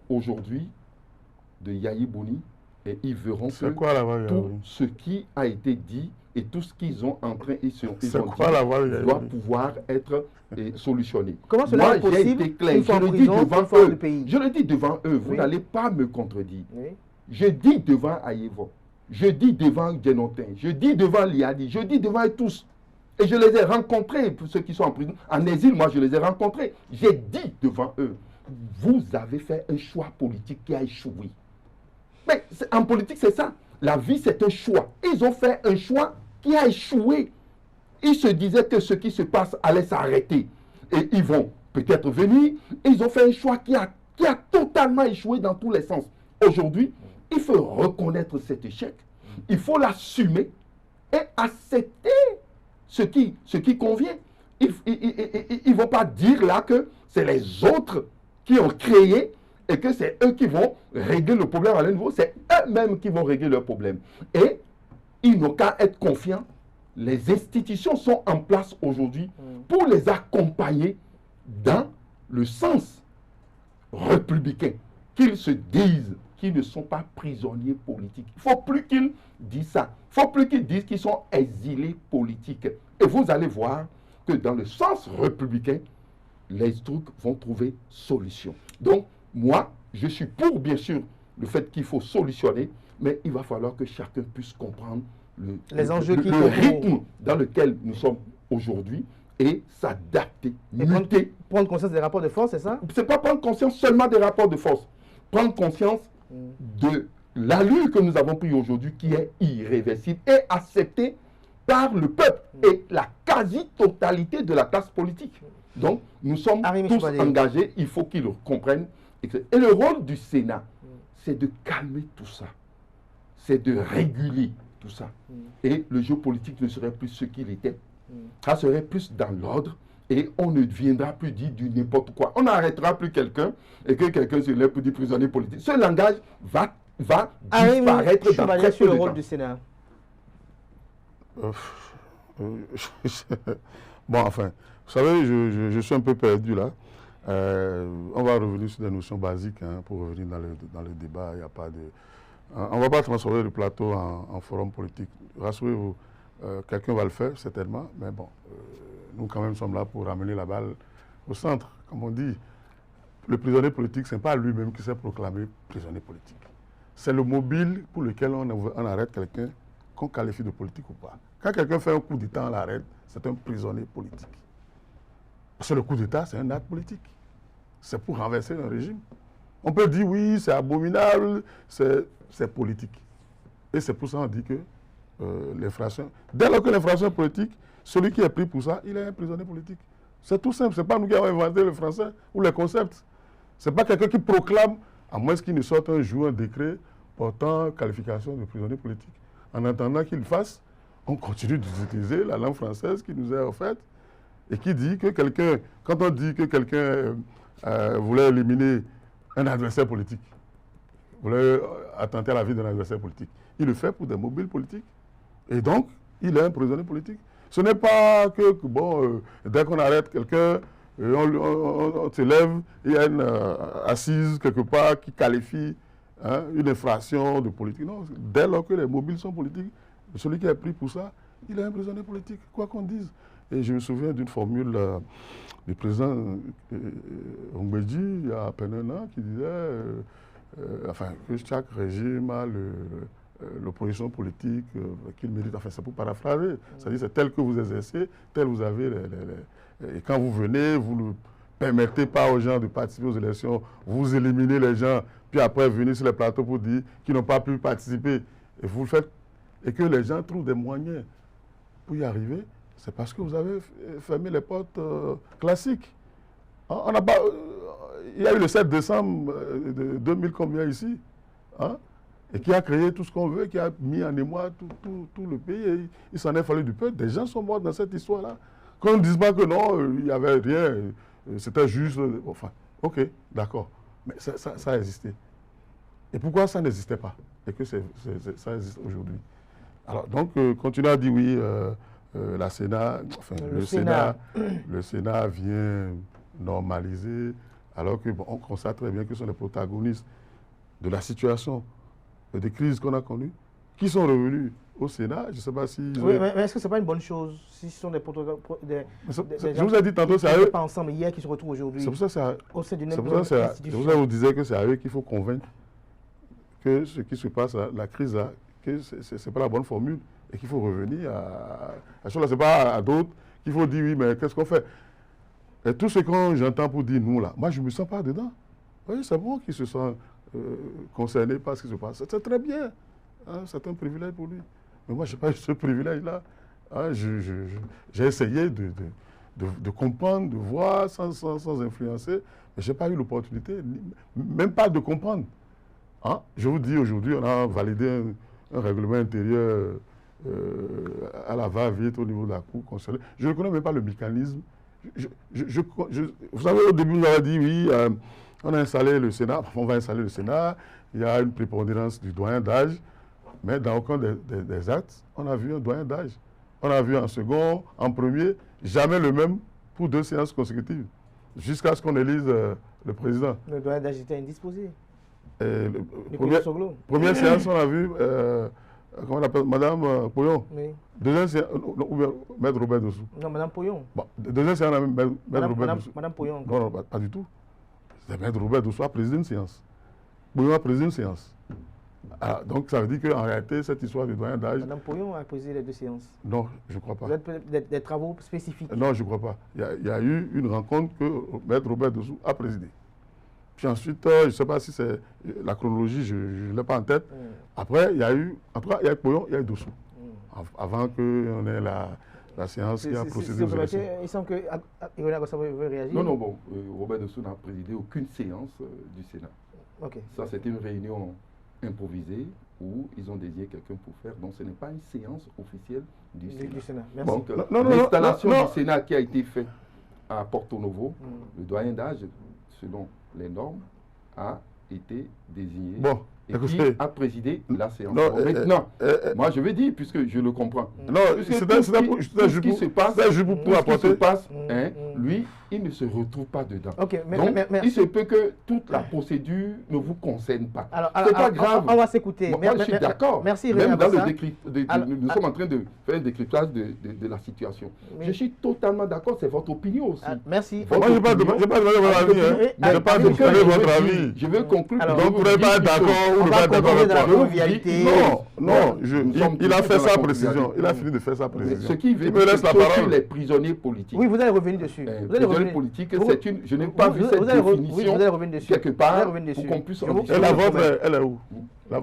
aujourd'hui de Yahi Boni et ils verront que tout ce qui a été dit et tout ce qu'ils ont en train, ils ont dit, doit pouvoir être solutionné. Comment cela est possible? Été clair. Je le dis devant eux. Je le dis devant eux. Vous n'allez pas me contredire. Oui. Je dis devant Aïevo. Je dis devant Dianontin. Je dis devant Liadi. Je dis devant eux tous. Et je les ai rencontrés, pour ceux qui sont en prison. En exil, moi, je les ai rencontrés. J'ai dit devant eux, vous avez fait un choix politique qui a échoué. Mais en politique, c'est ça. La vie, c'est un choix. Ils ont fait un choix qui a échoué. Ils se disaient que ce qui se passe allait s'arrêter. Et ils vont peut-être venir. Ils ont fait un choix qui a totalement échoué dans tous les sens. Aujourd'hui, il faut reconnaître cet échec. Il faut l'assumer et accepter ce qui convient. Ils ne vont pas dire là que c'est les autres qui ont créé et que c'est eux qui vont régler le problème à leur niveau. C'est eux-mêmes qui vont régler leur problème. Et ils n'ont qu'à être confiants. Les institutions sont en place aujourd'hui pour les accompagner dans le sens républicain. Qu'ils se disent qu'ils ne sont pas prisonniers politiques. Il ne faut plus qu'ils disent ça. Il ne faut plus qu'ils disent qu'ils sont exilés politiques. Et vous allez voir que dans le sens républicain, les trucs vont trouver solution. Donc, moi, je suis pour, bien sûr, le fait qu'il faut solutionner, mais il va falloir que chacun puisse comprendre le rythme dans lequel nous sommes aujourd'hui et s'adapter, muter. Prendre conscience des rapports de force, c'est ça? Ce n'est pas prendre conscience seulement des rapports de force. Prendre conscience de l'allure que nous avons pris aujourd'hui qui est irréversible et accepter par le peuple et la quasi-totalité de la classe politique. Donc, nous sommes tous engagés, il faut qu'ils le comprennent. Et le rôle du Sénat, c'est de calmer tout ça, c'est de réguler tout ça. Et le jeu politique ne serait plus ce qu'il était. Ça serait plus dans l'ordre et on ne viendra plus dire du n'importe quoi. On n'arrêtera plus quelqu'un et que quelqu'un se lève pour dire prisonnier politique. Ce langage va disparaître dans très peu sur le de rôle temps. du Sénat. Bon, enfin, vous savez, je suis un peu perdu là. On va revenir sur des notions basiques pour revenir dans le débat. Il n'y a pas de... On ne va pas transformer le plateau en forum politique. Rassurez-vous, quelqu'un va le faire certainement, mais bon, nous quand même sommes là pour ramener la balle au centre. Comme on dit, le prisonnier politique, ce n'est pas lui-même qui s'est proclamé prisonnier politique. C'est le mobile pour lequel on arrête quelqu'un qu'on qualifie de politique ou pas. Quand quelqu'un fait un coup d'État, on l'arrête, c'est un prisonnier politique. Parce que le coup d'État, c'est un acte politique. C'est pour renverser un régime. On peut dire oui, c'est abominable, c'est politique. Et c'est pour ça qu'on dit que l'infraction, dès lors que l'infraction est politique, celui qui est pris pour ça, il est un prisonnier politique. C'est tout simple, ce n'est pas nous qui avons inventé le français ou les concepts. Ce n'est pas quelqu'un qui proclame, à moins qu'il ne sorte un jour un décret portant qualification de prisonnier politique. En attendant qu'il le fasse, on continue d'utiliser la langue française qui nous est offerte et qui dit que quelqu'un, quand on dit que quelqu'un voulait éliminer un adversaire politique, voulait attenter à la vie d'un adversaire politique, il le fait pour des mobiles politiques. Et donc, il est un prisonnier politique. Ce n'est pas que bon, dès qu'on arrête quelqu'un, on se lève, il y a une assise quelque part qui qualifie une infraction de politique. Non, dès lors que les mobiles sont politiques, celui qui est pris pour ça, il est un prisonnier politique, quoi qu'on dise. Et je me souviens d'une formule du président Ongbeji, il y a à peine un an, qui disait que chaque régime a l'opposition politique qu'il mérite. Enfin, c'est pour paraphraser. C'est-à-dire c'est tel que vous exercez, tel vous avez et quand vous venez, vous ne permettez pas aux gens de participer aux élections, vous éliminez les gens, puis après venez sur les plateaux pour dire qu'ils n'ont pas pu participer. Et vous le faites. Et que les gens trouvent des moyens pour y arriver, c'est parce que vous avez fermé les portes classiques. On n'a pas, il y a eu le 7 décembre de 2000 combien ici, et qui a créé tout ce qu'on veut, qui a mis en émoi tout le pays. Et il s'en est fallu du peu. Des gens sont morts dans cette histoire-là. Qu'on ne dise pas que non, il n'y avait rien, c'était juste... Enfin, ok, d'accord. Mais ça a existé. Et pourquoi ça n'existait pas? Et que ça existe aujourd'hui. Alors, donc, continuez à dire oui, le Sénat vient normaliser, alors qu'on constate très bien que ce sont les protagonistes de la situation, des crises qu'on a connues, qui sont revenus au Sénat. Je ne sais pas si... Oui, mais est-ce que ce n'est pas une bonne chose si ce sont des protagonistes... Je vous ai dit tantôt, c'est à eux... pas ensemble hier, qui se retrouvent aujourd'hui. C'est pour ça au sein d'une institution. C'est pour ça que je vous disais que c'est à eux qu'il faut convaincre que ce qui se passe, la crise là, que ce n'est pas la bonne formule et qu'il faut revenir à ce n'est pas à d'autres qu'il faut dire oui, mais qu'est-ce qu'on fait? Et tout ce que j'entends pour dire nous là, moi je ne me sens pas dedans. Oui, c'est bon qu'ils se sentent concernés par ce qui se passe. C'est très bien. C'est un privilège pour lui. Mais moi, je n'ai pas eu ce privilège-là. J'ai essayé de comprendre, de voir sans influencer, mais je n'ai pas eu l'opportunité, même pas de comprendre. Je vous dis, aujourd'hui, on a validé un règlement intérieur à la va-vite au niveau de la Cour constitutionnelle. Je ne connais même pas le mécanisme. Vous savez, au début, on a dit, oui, on a installé le Sénat, on va installer le Sénat, il y a une prépondérance du doyen d'âge, mais dans aucun des actes, on a vu un doyen d'âge. On a vu en second, en premier, jamais le même pour 2 séances consécutives, jusqu'à ce qu'on élise le président. Le doyen d'âge était indisposé. Première séance, on a vu, comment on appelle, Madame Poyon. Oui. Deuxième séance, ou bien Maître Robert Dossou. Non, Madame Poyon. Bon, deuxième séance, on a vu Maître Robert Dossou. Madame Poyon. Non, pas du tout. C'est Maître Robert Dossou a présidé une séance. Poyon a présidé une séance. Donc ça veut dire qu'en réalité, cette histoire du doyen d'âge... Madame Poyon a présidé les 2 séances. Non, je ne crois pas. Vous êtes des travaux spécifiques. Non, je ne crois pas. Il y a eu une rencontre que Maître Robert Dossou a présidée. Puis ensuite, je ne sais pas si c'est la chronologie, je ne l'ai pas en tête. Après, il y a eu, en tout cas, il y a eu Poyon, il y a eu Dossou. avant qu'on ait la séance qui a procédé aux élections. Il semble que Ironia Gossa veut réagir. Non, bon, Robert Dossou n'a présidé aucune séance du Sénat. Ok. Ça, c'était une réunion improvisée où ils ont désigné quelqu'un pour faire. Donc, ce n'est pas une séance officielle du Sénat. Merci. Donc, l'installation du Sénat qui a été faite à Porto Novo, le doyen d'âge, selon les normes, a été désigné. Bon. Et qui a présidé la séance. Maintenant, moi je vais dire, puisque je le comprends. Non, c'est qui se passe, lui, il ne se retrouve pas dedans. Okay, donc, il se peut que toute la procédure ne vous concerne pas. C'est pas grave. On va s'écouter. Moi, je suis d'accord. Merci, même dans nous sommes en train de faire un décryptage de la situation. Je suis totalement d'accord, c'est votre opinion aussi. Merci. Moi, je n'ai pas demandé votre avis. Je n'ai pas demandé votre avis. Je veux conclure. Donc, vous ne pourrez pas être d'accord. On va continuer de la convivialité. Non, il a fait sa précision. Il a fini de faire sa précision. Ce qui veut me laisse la parole. Les prisonniers politiques. Oui, vous allez revenir dessus. Prisonniers politiques, c'est une. Je n'ai pas vu cette définition quelque part pour qu'on puisse. Et la vôtre, elle est où? Non,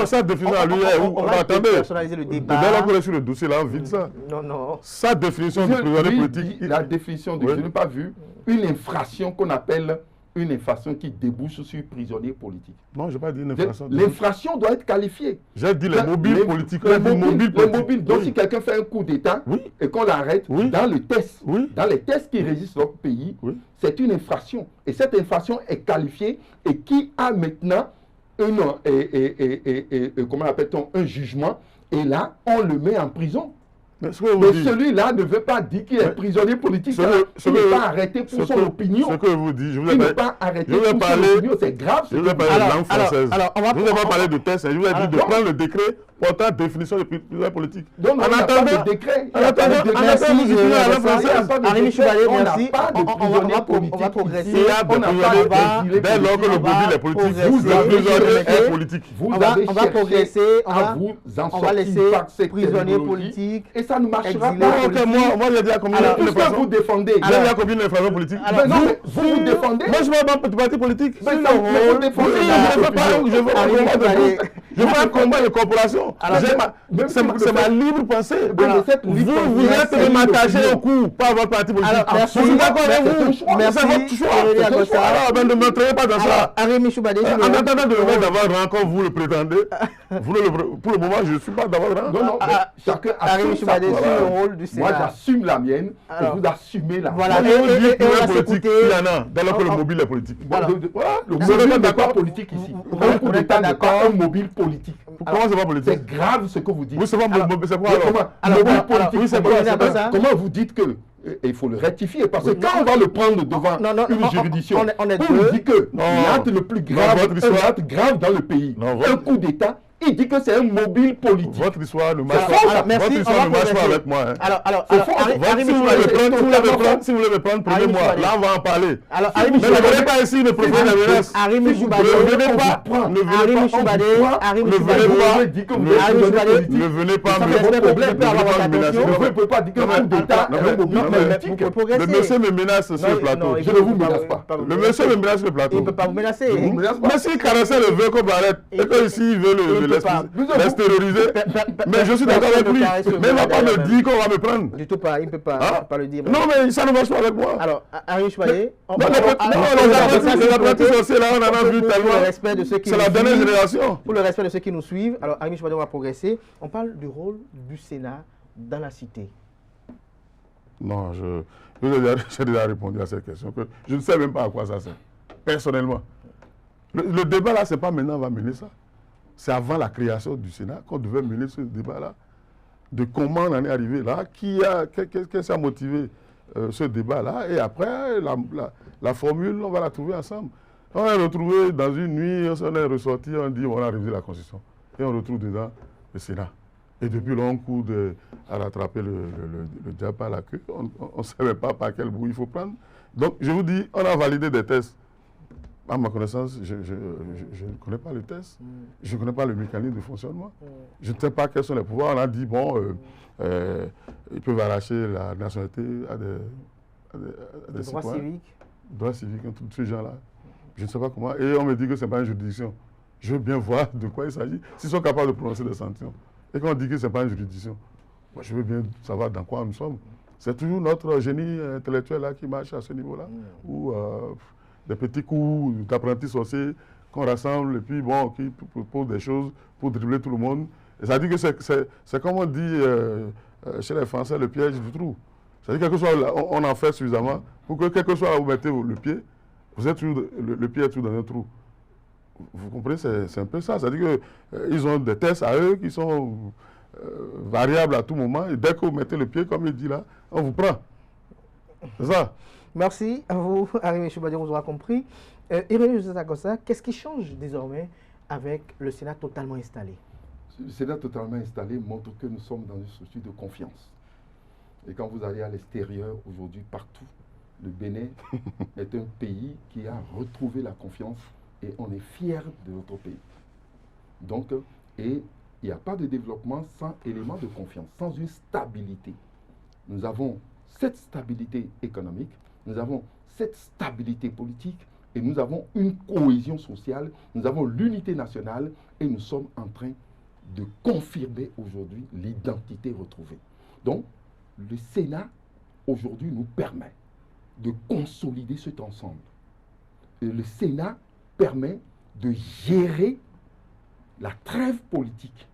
sa définition à lui est où? Attendez. Dès lors qu'on est sur le dossier, là, on vide ça. Non. Sa définition de prisonnier politique. La définition de. Je n'ai pas vu une infraction qu'on appelle une infraction qui débouche sur prisonnier politique. Non, je n'ai pas dit une infraction. L'infraction doit être qualifiée. J'ai dit les mobiles politiques. Les mobiles. Donc, si quelqu'un fait un coup d'État et qu'on l'arrête, dans le test, dans les tests qui régissent notre pays, c'est une infraction. Et cette infraction est qualifiée et qui a maintenant comment appelle-t-on, un jugement. Et là, on le met en prison. Mais celui-là ne veut pas dire qu'il est prisonnier politique. Il n'est pas arrêté pour son opinion. Ce que vous dites, il n'est pas arrêté pour son opinion. C'est grave. Je vais parler de langue française. Je ne vais pas parler de test. Je vous ai dit de prendre le décret portant définition de prisonnier politique. Donc, on n'a pas de décret. Merci, Arimi Choubadé, merci. On va progresser. Dès lors que le mobile est politique, vous êtes politique. On va progresser. On va laisser prisonniers politiques. Et ça ne marchera pas. Moi, j'ai dit à combien de personnes vous défendez. J'ai dit à combien d'infractions politiques. Vous défendez. Moi, je ne veux pas de parti politique. Mais vous défendez. Je veux un combat de corporation. C'est ma libre pensée. Vous êtes m'attacher au cou par votre parti politique. Je suis d'accord avec vous. Merci. Alors, ne me trahissez pas dans ça. Arimi Choubadé. En attendant de me mettre d'avoir rang comme vous le prétendez, pour le moment, je ne suis pas d'avoir rang. Non, chacun assume sa rôle du Sénat. Moi, j'assume la mienne et vous assumez la voilà. Et vous dites que le politique, il y en a, dès lors que le mobile est politique. Le mobile n'est pas politique ici. Un coup d'État n'est pas un mobile politique. Comment c'est pas politique? C'est grave ce que vous dites. Oui, c'est quoi alors? Comment vous dites que il faut le rectifier parce que quand on va le prendre devant une juridiction, on dit que l'acte le plus grave, un acte grave dans le pays, un coup d'État, il dit que c'est un mobile politique. Votre histoire ne marche pas. Votre histoire ne marche pas avec moi. Si vous voulez me prendre, prenez-moi. Là, on va en parler. Mais ne venez pas ici, ne prenez la menace. Arimi Choubadé. Ne venez pas. Ne venez pas Vous ne pouvez pas dire que un coup d'État est un mobile politique. Le monsieur me menace sur le plateau. Je ne vous menace pas. Le monsieur me menace sur le plateau. Il ne peut pas vous menacer. Mais s'il caressait le vœu qu'on arrête, et qu'ici il veut l'extérioriser, mais je suis d'accord avec lui. Mais il ne va pas me dire qu'on va me prendre. Du tout pas, il ne peut pas le dire. Non, mais ça ne marche pas avec moi. Alors, Arimi Choubadé, les apprentis sorciers là, on en a vu tellement. C'est la dernière génération. Pour le respect de ceux qui nous suivent, alors Arimi Choubadé, on va progresser. On parle du rôle du Sénat dans la cité. Non, j'ai déjà répondu à cette question. Je ne sais même pas à quoi ça sert, personnellement. Le débat là, ce n'est pas maintenant on va mener ça. C'est avant la création du Sénat qu'on devait mener ce débat-là. De comment on en est arrivé là, qu'est-ce qui a motivé ce débat-là. Et après, la formule, on va la trouver ensemble. On est retrouvé dans une nuit, on est ressorti, on dit on a révisé la Constitution. Et on retrouve dedans le Sénat. Et depuis là, on court à rattraper le diable par la queue. On ne sait même pas par quel bout il faut prendre. Donc, je vous dis, on a validé des tests. À ma connaissance, je ne connais pas le test. Je ne connais pas le mécanisme de fonctionnement. Je ne sais pas quels sont les pouvoirs. On a dit, bon, ils peuvent arracher la nationalité à des droits civiques. Droits civiques, tous ces gens-là. Je ne sais pas comment. Et on me dit que ce n'est pas une juridiction. Je veux bien voir de quoi il s'agit. S'ils sont capables de prononcer des sanctions. Et quand on dit que ce n'est pas une juridiction, moi, je veux bien savoir dans quoi nous sommes. C'est toujours notre génie intellectuel là, qui marche à ce niveau-là, ou des petits coups d'apprentis sorciers qu'on rassemble et puis bon, qui proposent des choses pour dribbler tout le monde. Et ça dit que c'est comme on dit chez les Français, le piège du trou. C'est-à-dire que on en fait suffisamment pour que quel que soit là où vous mettez le pied, vous êtes toujours, le pied est toujours dans un trou. Vous comprenez, c'est un peu ça. C'est-à-dire qu'ils ont des tests à eux qui sont variables à tout moment. Et dès que vous mettez le pied, comme il dit là, on vous prend. C'est ça. Merci à vous, Arimé Choubadio, on aura compris. Irénée Joseph Agossa, qu'est-ce qui change désormais avec le Sénat totalement installé? Le Sénat totalement installé montre que nous sommes dans une structure de confiance. Et quand vous allez à l'extérieur, aujourd'hui, partout, le Bénin est un pays qui a retrouvé la confiance et on est fiers de notre pays. Donc, et il n'y a pas de développement sans élément de confiance, sans une stabilité. Nous avons cette stabilité économique, nous avons cette stabilité politique et nous avons une cohésion sociale, nous avons l'unité nationale et nous sommes en train de confirmer aujourd'hui l'identité retrouvée. Donc, le Sénat, aujourd'hui, nous permet de consolider cet ensemble. Et le Sénat permet de gérer la trêve politique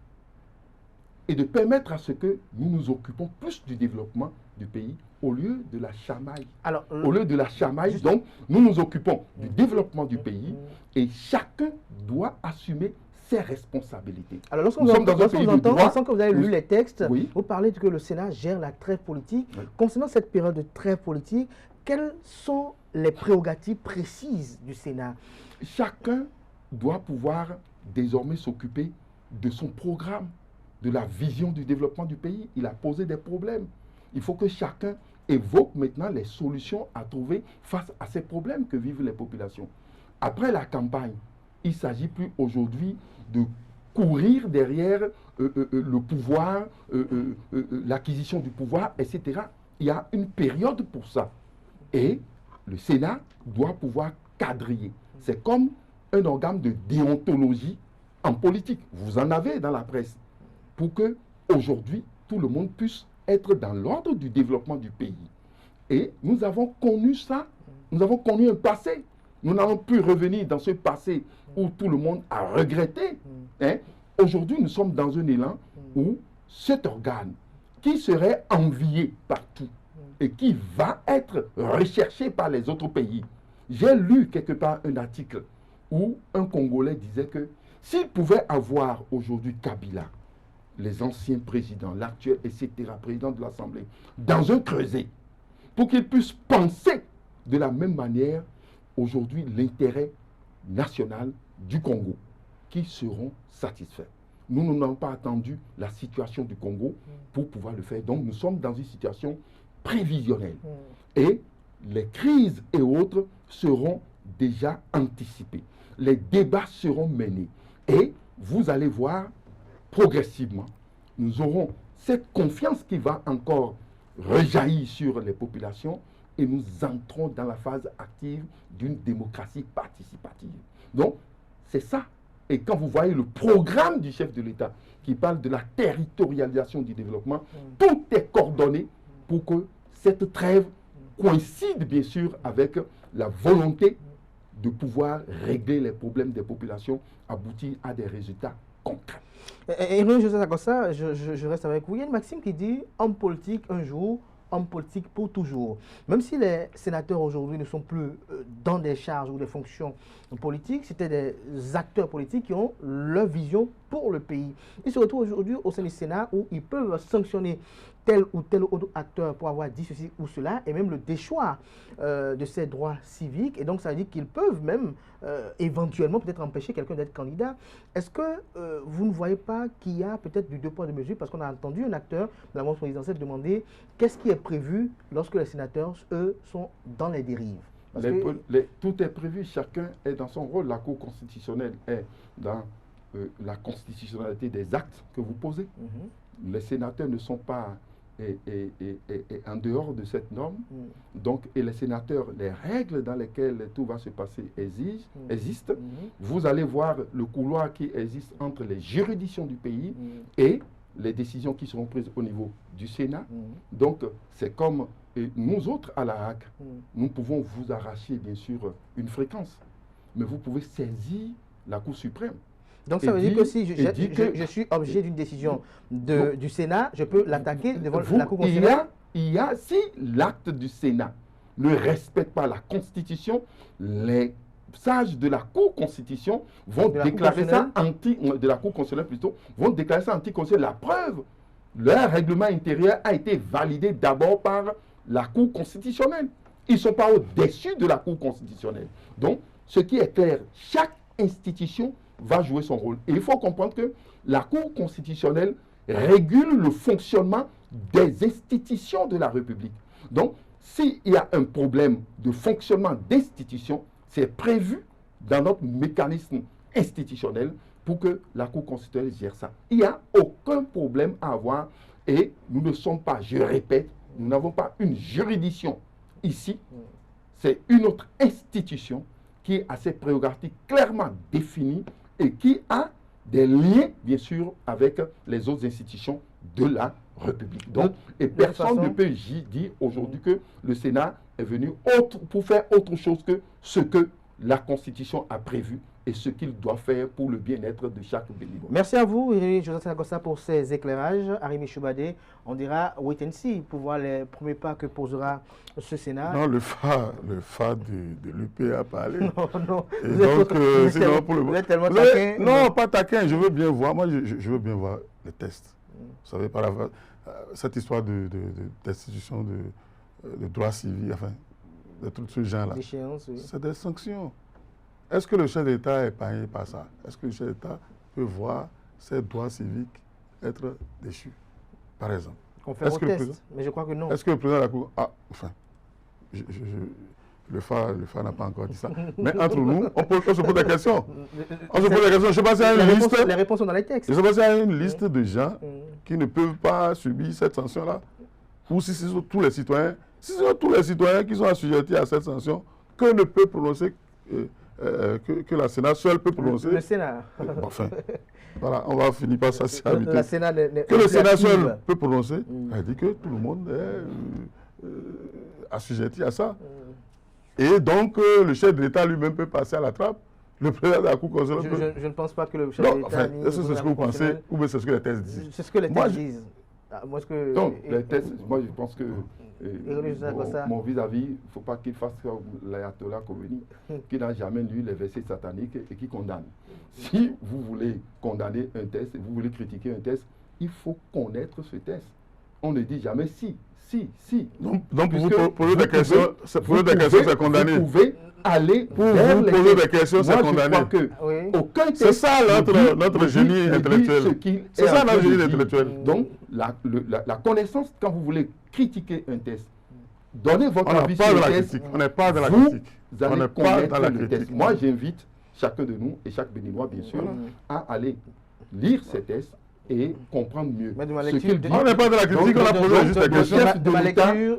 et de permettre à ce que nous nous occupons plus du développement du pays au lieu de la chamaille. Alors, au lieu de la chamaille, donc, nous nous occupons du développement du pays et chacun doit assumer ses responsabilités. Alors, lorsqu'on vous entend, sans que vous avez lu les textes, vous parlez que le Sénat gère la trêve politique. Oui. Concernant cette période de trêve politique, quelles sont les prérogatives précises du Sénat? Chacun doit pouvoir désormais s'occuper de son programme, de la vision du développement du pays. Il a posé des problèmes. Il faut que chacun évoque maintenant les solutions à trouver face à ces problèmes que vivent les populations. Après la campagne, il ne s'agit plus aujourd'hui de courir derrière le pouvoir, l'acquisition du pouvoir, etc. Il y a une période pour ça. Et le Sénat doit pouvoir quadriller. C'est comme un organe de déontologie en politique. Vous en avez dans la presse. Pour que aujourd'hui tout le monde puisse être dans l'ordre du développement du pays. Et nous avons connu ça. Nous avons connu un passé. Nous n'avons pu revenir dans ce passé où tout le monde a regretté. Hein? Aujourd'hui, nous sommes dans un élan où cet organe, qui serait envié partout et qui va être recherché par les autres pays. J'ai lu quelque part un article où un Congolais disait que s'il pouvait avoir aujourd'hui Kabila, les anciens présidents, l'actuel, etc., président de l'Assemblée, dans un creuset, pour qu'ils puissent penser de la même manière aujourd'hui l'intérêt national du Congo, qui seront satisfaits. Nous n'avons pas attendu la situation du Congo pour pouvoir le faire. Donc nous sommes dans une situation prévisionnelle. Et les crises et autres seront déjà anticipées. Les débats seront menés. Et vous allez voir, progressivement, nous aurons cette confiance qui va encore rejaillir sur les populations et nous entrons dans la phase active d'une démocratie participative. Donc, c'est ça. Et quand vous voyez le programme du chef de l'État qui parle de la territorialisation du développement, tout est coordonné pour que cette trêve coïncide bien sûr avec la volonté de pouvoir régler les problèmes des populations, aboutir à des résultats concrets. Et non, Joseph Agossa, je reste avec vous. Il y a une maxime qui dit « homme politique un jour, homme politique pour toujours ». Même si les sénateurs aujourd'hui ne sont plus dans des charges ou des fonctions politiques, c'était des acteurs politiques qui ont leur vision pour le pays. Ils se retrouvent aujourd'hui au sein du Sénat où ils peuvent sanctionner tel ou tel autre acteur pour avoir dit ceci ou cela, et même le déchoir de ses droits civiques. Et donc, ça veut dire qu'ils peuvent même éventuellement peut-être empêcher quelqu'un d'être candidat. Est-ce que vous ne voyez pas qu'il y a peut-être du deux poids, deux mesures? Parce qu'on a entendu un acteur de la motion présidentielle demander qu'est-ce qui est prévu lorsque les sénateurs, eux, sont dans les dérives. Tout est prévu, chacun est dans son rôle. La Cour constitutionnelle est dans la constitutionnalité des actes que vous posez. Les sénateurs ne sont pas en dehors de cette norme. Donc, et les sénateurs, les règles dans lesquelles tout va se passer existent. Vous allez voir le couloir qui existe entre les juridictions du pays et les décisions qui seront prises au niveau du Sénat. Donc, c'est comme nous autres à la HAC, nous pouvons vous arracher, bien sûr, une fréquence, mais vous pouvez saisir la Cour suprême. Donc, ça veut dire que si je suis objet d'une décision du Sénat, je peux l'attaquer devant la Cour constitutionnelle? Si l'acte du Sénat ne respecte pas la Constitution, les sages de la Cour constitution vont déclarer ça anticonstitutionnel. La preuve, leur règlement intérieur a été validé d'abord par la Cour constitutionnelle. Ils ne sont pas au-dessus de la Cour constitutionnelle. Donc, ce qui est clair, chaque institution va jouer son rôle. Et il faut comprendre que la Cour constitutionnelle régule le fonctionnement des institutions de la République. Donc, s'il y a un problème de fonctionnement d'institution, c'est prévu dans notre mécanisme institutionnel pour que la Cour constitutionnelle gère ça. Il n'y a aucun problème à avoir et nous ne sommes pas, je répète, nous n'avons pas une juridiction ici. C'est une autre institution qui a ses prérogatives clairement définies et qui a des liens, bien sûr, avec les autres institutions de la République. Donc, et personne ne peut dire aujourd'hui que le Sénat est venu pour faire autre chose que ce que la Constitution a prévu et ce qu'il doit faire pour le bien-être de chaque bénévole. Merci à vous, Joseph Sagossa, pour ces éclairages. Arimi Choubadé, on dira wait and see pour voir les premiers pas que posera ce Sénat. Non, le FA de l'UP a parlé. Non. Vous êtes tellement taquin. Non, pas taquin, je veux bien voir. Moi, je veux bien voir les tests. Vous savez, cette histoire d'institution de droit civil, enfin, de tout ce genre-là, c'est des sanctions. Est-ce que le chef d'État est épargné par ça? Est-ce que le chef d'État peut voir ses droits civiques être déchus, par exemple? On fait un test, mais je crois que non. Est-ce que le président de la Cour... Ah, enfin, le FA n'a pas encore dit ça. Mais entre nous, on se pose des questions. On se pose des questions. Je sais pas s'il y a une liste... Les réponses sont dans les textes. Je sais pas s'il y a une liste de gens qui ne peuvent pas subir cette sanction-là. Ou si ce sont tous les citoyens. Si ce sont tous les citoyens qui sont assujettis à cette sanction, que ne peut prononcer... que la Sénat seule peut prononcer. Le Sénat. Enfin, voilà, on va finir par ça. Que le Sénat seul peut prononcer. Elle dit que tout le monde est assujetti à ça. Et donc, le chef de l'État lui-même peut passer à la trappe. Le président de la Cour constitutionnelle peut... Je ne pense pas que le chef de l'État... Enfin, est-ce que c'est ce que vous pensez ou bien c'est ce que les thèses disent? C'est ce que les thèses disent. Donc, les thèses, moi je pense que... mon vis-à-vis, il ne faut pas qu'il fasse comme l'ayatollah Khomeini, qui n'a jamais lu les versets sataniques et qui condamne. Si vous voulez condamner un test, vous voulez critiquer un test, il faut connaître ce test. On ne dit jamais si. Donc pour vous poser des questions, c'est condamné. Vous pouvez aller pour vous poser des questions, c'est condamné. C'est ça notre génie intellectuel. C'est ça notre génie intellectuel. Donc, la connaissance, quand vous voulez critiquer un test, donnez votre avis sur le test. On n'est pas dans la critique. Vous allez connaître le test. Moi, j'invite chacun de nous, et chaque béninois, bien sûr, à aller lire ces tests et comprendre mieux ce qu'il dit. On n'est pas dans la critique, on a posé juste des questions.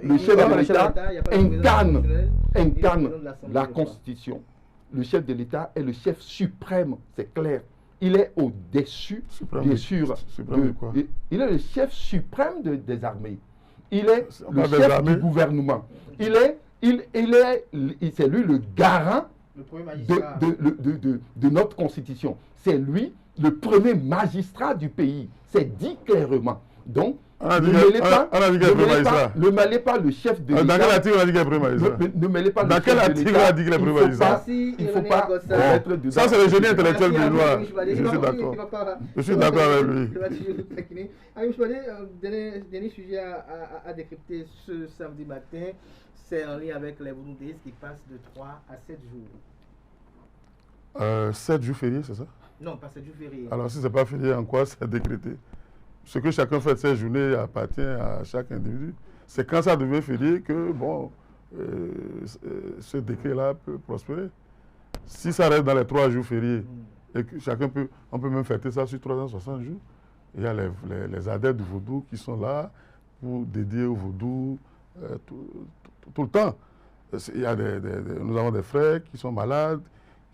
Le chef de l'État incarne la Constitution. Le chef de l'État est le chef suprême, c'est clair. Il est au-dessus, bien sûr. Il est le chef suprême des armées. Il est le chef du gouvernement. C'est lui le garant de notre Constitution. C'est lui le premier magistrat du pays. C'est dit clairement. Donc, ne mêlez pas le chef de l'État. Dans quel article on a dit qu'il est premier magistrat? Ne mêlez pas le chef de l'État. Dans quel article on a dit qu'il est premier magistrat? Il ne faut pas mettre dedans. Ça, c'est le génie intellectuel béninois. Je suis d'accord. Je suis d'accord avec lui. Arimi Choubadé, dernier sujet à décrypter ce samedi matin, c'est en lien avec les Vaudouistes qui passent de 3 à 7 jours. 7 jours fériés, c'est ça? Non, pas 7 jours fériés. Alors, si ce n'est pas férié, en quoi c'est décrété? Ce que chacun fait de ces journées appartient à chaque individu. C'est quand ça devient férié que, bon, ce décret-là peut prospérer. Si ça reste dans les 3 jours fériés, et que on peut même fêter ça sur 360 jours, il y a les adeptes du vaudou qui sont là pour dédier au vaudou tout le temps. Nous avons des frères qui sont malades,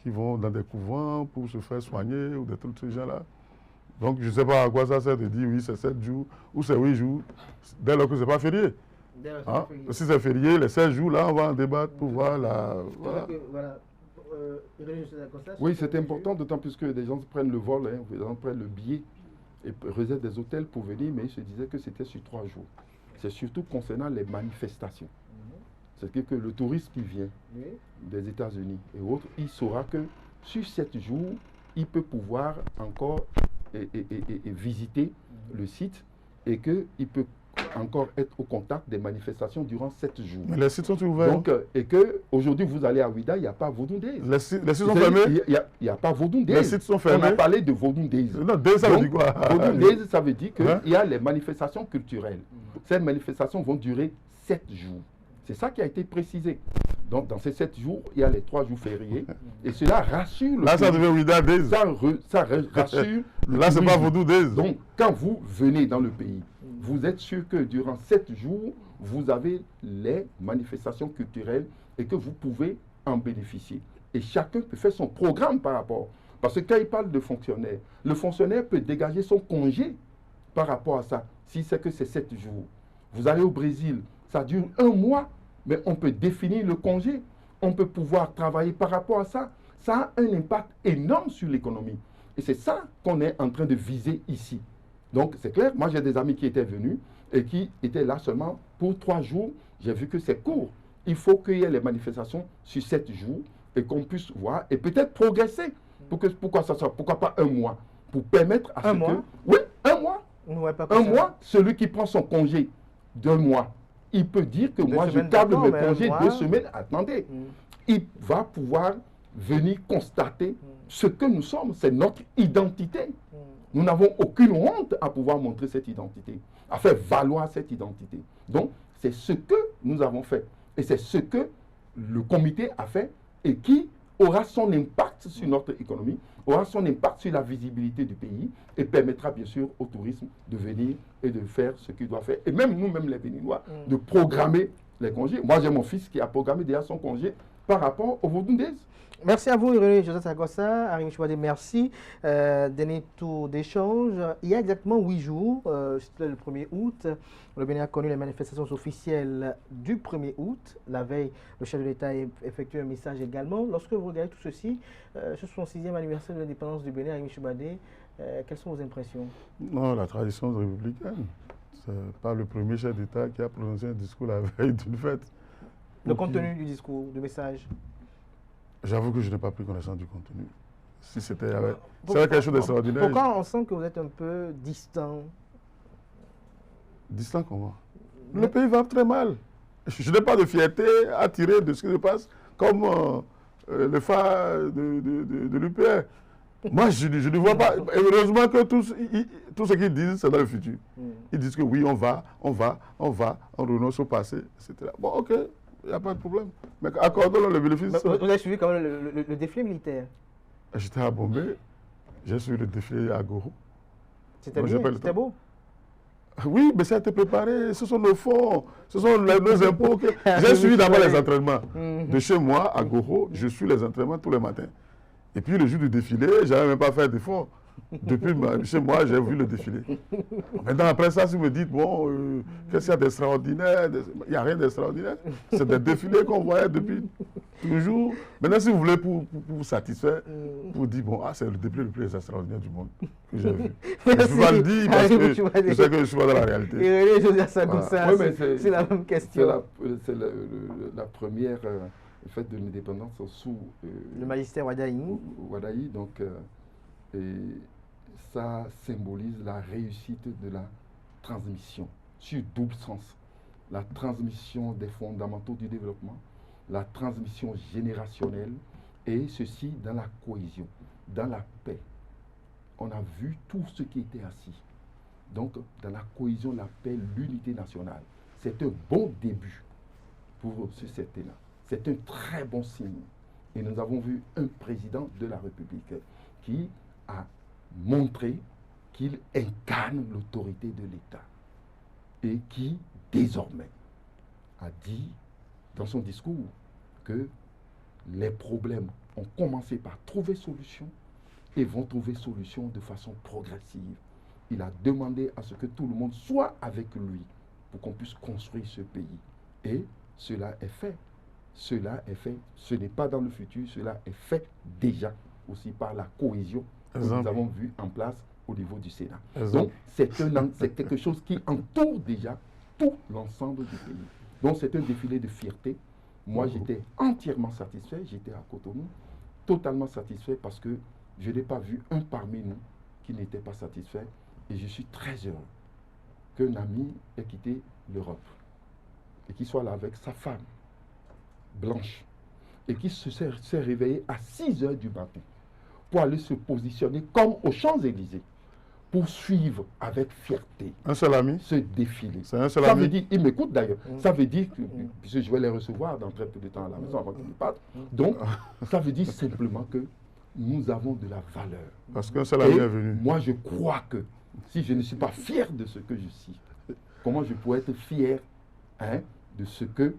qui vont dans des couvents pour se faire soigner ou des trucs de ce genre-là. Donc, je ne sais pas à quoi ça sert de dire oui, c'est 7 jours ou c'est 8 jours, dès lors que ce n'est pas férié. Hein? Si c'est férié, les 16 jours, là, on va en débattre pour voir la... Voilà. Oui, c'est important, d'autant plus que des gens prennent le vol, hein, des gens prennent le billet et réservent des hôtels pour venir, mais ils se disaient que c'était sur 3 jours. C'est surtout concernant les manifestations. C'est-à-dire que le touriste qui vient des États-Unis et autres, il saura que sur 7 jours, il peut pouvoir encore visiter le site et qu'il peut encore être au contact des manifestations durant 7 jours. Mais les sites sont ouverts. Donc, et qu'aujourd'hui, vous allez à Ouida, il n'y a pas Vodun Days. Les sites sont fermés. Il n'y a pas Vodun Days. Les sites sont fermés. On a parlé de Vodun Days. Non, Days, ça veut dire quoi? Vodun Days, ça veut dire qu'il y a les manifestations culturelles. Ces manifestations vont durer 7 jours. C'est ça qui a été précisé. Donc, dans ces 7 jours, il y a les 3 jours fériés. Et cela rassure le Là, ça devient Ouida Days. Ça rassure le Là, c'est pas Vodun Days. Donc, quand vous venez dans le pays, vous êtes sûr que durant 7 jours, vous avez les manifestations culturelles et que vous pouvez en bénéficier. Et chacun peut faire son programme par rapport. Parce que quand il parle de fonctionnaire, le fonctionnaire peut dégager son congé par rapport à ça, si c'est que c'est 7 jours. Vous allez au Brésil, ça dure 1 mois, mais on peut définir le congé, on peut pouvoir travailler par rapport à ça. Ça a un impact énorme sur l'économie. Et c'est ça qu'on est en train de viser ici. Donc, c'est clair, moi j'ai des amis qui étaient venus et qui étaient là seulement pour 3 jours. J'ai vu que c'est court. Il faut qu'il y ait les manifestations sur 7 jours et qu'on puisse voir et peut-être progresser. Pourquoi pas 1 mois? Pour permettre à ce que... Oui, 1 mois. Ouais, un mois, celui qui prend son congé d'1 mois, il peut dire que moi je table mes congés 2 semaines. Attendez, il va pouvoir venir constater ce que nous sommes, c'est notre identité. Nous n'avons aucune honte à pouvoir montrer cette identité, à faire valoir cette identité. Donc, c'est ce que nous avons fait. Et c'est ce que le comité a fait et qui aura son impact sur notre économie, aura son impact sur la visibilité du pays et permettra bien sûr au tourisme de venir et de faire ce qu'il doit faire. Et même nous-mêmes les Béninois, de programmer les congés. Moi, j'ai mon fils qui a programmé déjà son congé par rapport au Vodun Days. Merci à vous, Irénée Joseph Sarkossa. Arim Chouade, merci. Dernier tour d'échange. Il y a exactement 8 jours, c'était le 1er août, le Bénin a connu les manifestations officielles du 1er août. La veille, le chef de l'État a effectué un message également. Lorsque vous regardez tout ceci, ce 66e anniversaire de l'indépendance du Bénin, Arim Chouade, quelles sont vos impressions? Non, la tradition républicaine. Ce n'est pas le premier chef d'État qui a prononcé un discours la veille d'une fête. Le contenu du discours, du message? J'avoue que je n'ai pas pris connaissance du contenu. Si c'était quelque chose d'extraordinaire. Pourquoi on sent que vous êtes un peu distant? Distant comment? Le pays va très mal. Je n'ai pas de fierté à tirer de ce qui se passe comme le phare de l'UPR. Moi, je ne vois pas. Heureusement que tout ce qu'ils disent, c'est dans le futur. Ils disent que oui, on renonce au passé, etc. Bon, ok. Il n'y a pas de problème. Mais accordons le bénéfice. Vous avez suivi quand même le défilé militaire? J'étais à Bombay. J'ai suivi le défilé à Goro. C'était bien, c'était beau. Oui, mais ça a été préparé. Ce sont nos fonds, ce sont nos impôts. J'ai suivi d'abord les entraînements. De chez moi, à Goro, je suis les entraînements tous les matins. Et puis le jour du défilé, je n'avais même pas fait d'effort. Depuis chez moi, j'ai vu le défilé. Maintenant, après ça, si vous me dites, bon, qu'est-ce qu'il y a d'extraordinaire? Il n'y a rien d'extraordinaire. C'est des défilés qu'on voyait depuis toujours. Maintenant, si vous voulez, pour vous satisfaire, vous dites, bon, c'est le défilé le plus extraordinaire du monde que j'ai vu. Je ne peux pas le dire parce que je sais que je suis pas dans la réalité. Et Joseph Sarkossa, c'est la même question. C'est la première fête de l'indépendance sous le magistère Wadaï. Wadaï, donc... et ça symbolise la réussite de la transmission, sur double sens. La transmission des fondamentaux du développement, la transmission générationnelle, et ceci dans la cohésion, dans la paix. On a vu tout ce qui était assis. Donc, dans la cohésion, la paix, l'unité nationale. C'est un bon début pour ce CET-là. C'est un très bon signe. Et nous avons vu un président de la République qui a montré qu'il incarne l'autorité de l'État et qui, désormais, a dit dans son discours que les problèmes ont commencé par trouver solution et vont trouver solution de façon progressive. Il a demandé à ce que tout le monde soit avec lui pour qu'on puisse construire ce pays. Et cela est fait. Cela est fait. Ce n'est pas dans le futur, cela est fait déjà aussi par la cohésion que nous avons vu en place au niveau du Sénat. Donc, c'est quelque chose qui entoure déjà tout l'ensemble du pays. Donc, c'est un défilé de fierté. Moi, j'étais entièrement satisfait. J'étais à Cotonou, totalement satisfait parce que je n'ai pas vu un parmi nous qui n'était pas satisfait. Et je suis très heureux qu'un ami ait quitté l'Europe et qu'il soit là avec sa femme, blanche, et qui s'est réveillé à 6 heures du matin pour aller se positionner comme aux Champs-Élysées, pour suivre avec fierté un seul ami ce défilé. C'est un seul Ça ami. veut dire, il m'écoute d'ailleurs, ça veut dire que, puisque je vais les recevoir dans très peu de temps à la maison avant qu'ils partent, donc ça veut dire simplement que nous avons de la valeur. Parce qu'un seul ami Et est venu. moi, je crois que si je ne suis pas fier de ce que je suis, comment je pourrais être fier de ce que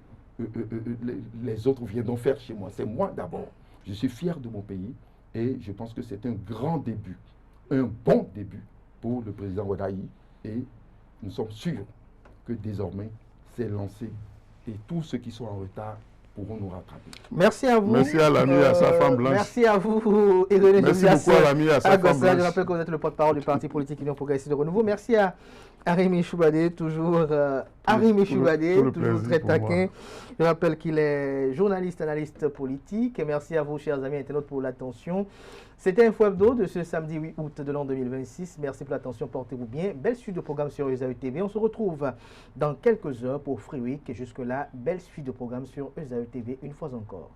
les autres viendront faire chez moi? C'est moi d'abord. Je suis fier de mon pays et je pense que c'est un grand début, un bon début pour le président Wadaï. Et nous sommes sûrs que désormais, c'est lancé et tous ceux qui sont en retard pourront nous rattraper. Merci à vous. Merci à l'ami et à sa femme blanche. Merci à vous, Irénée Merci Josias, beaucoup à l'ami et à sa femme Je blanche. rappelle que vous êtes le porte-parole du parti politique Union Progressiste de Renouveau. Merci à Rémi Choubadé, toujours Rémi Choubadé, tout le toujours plaisir très pour moi. taquin. Je rappelle qu'il est journaliste, analyste politique. Et merci à vous, chers amis internautes, pour l'attention. C'était Info Hebdo de ce samedi 8 août de l'an 2026. Merci pour l'attention, portez-vous bien. Belle suite de programmes sur ESAE TV. On se retrouve dans quelques heures pour Free Week. Et jusque-là, belle suite de programmes sur ESAE TV une fois encore.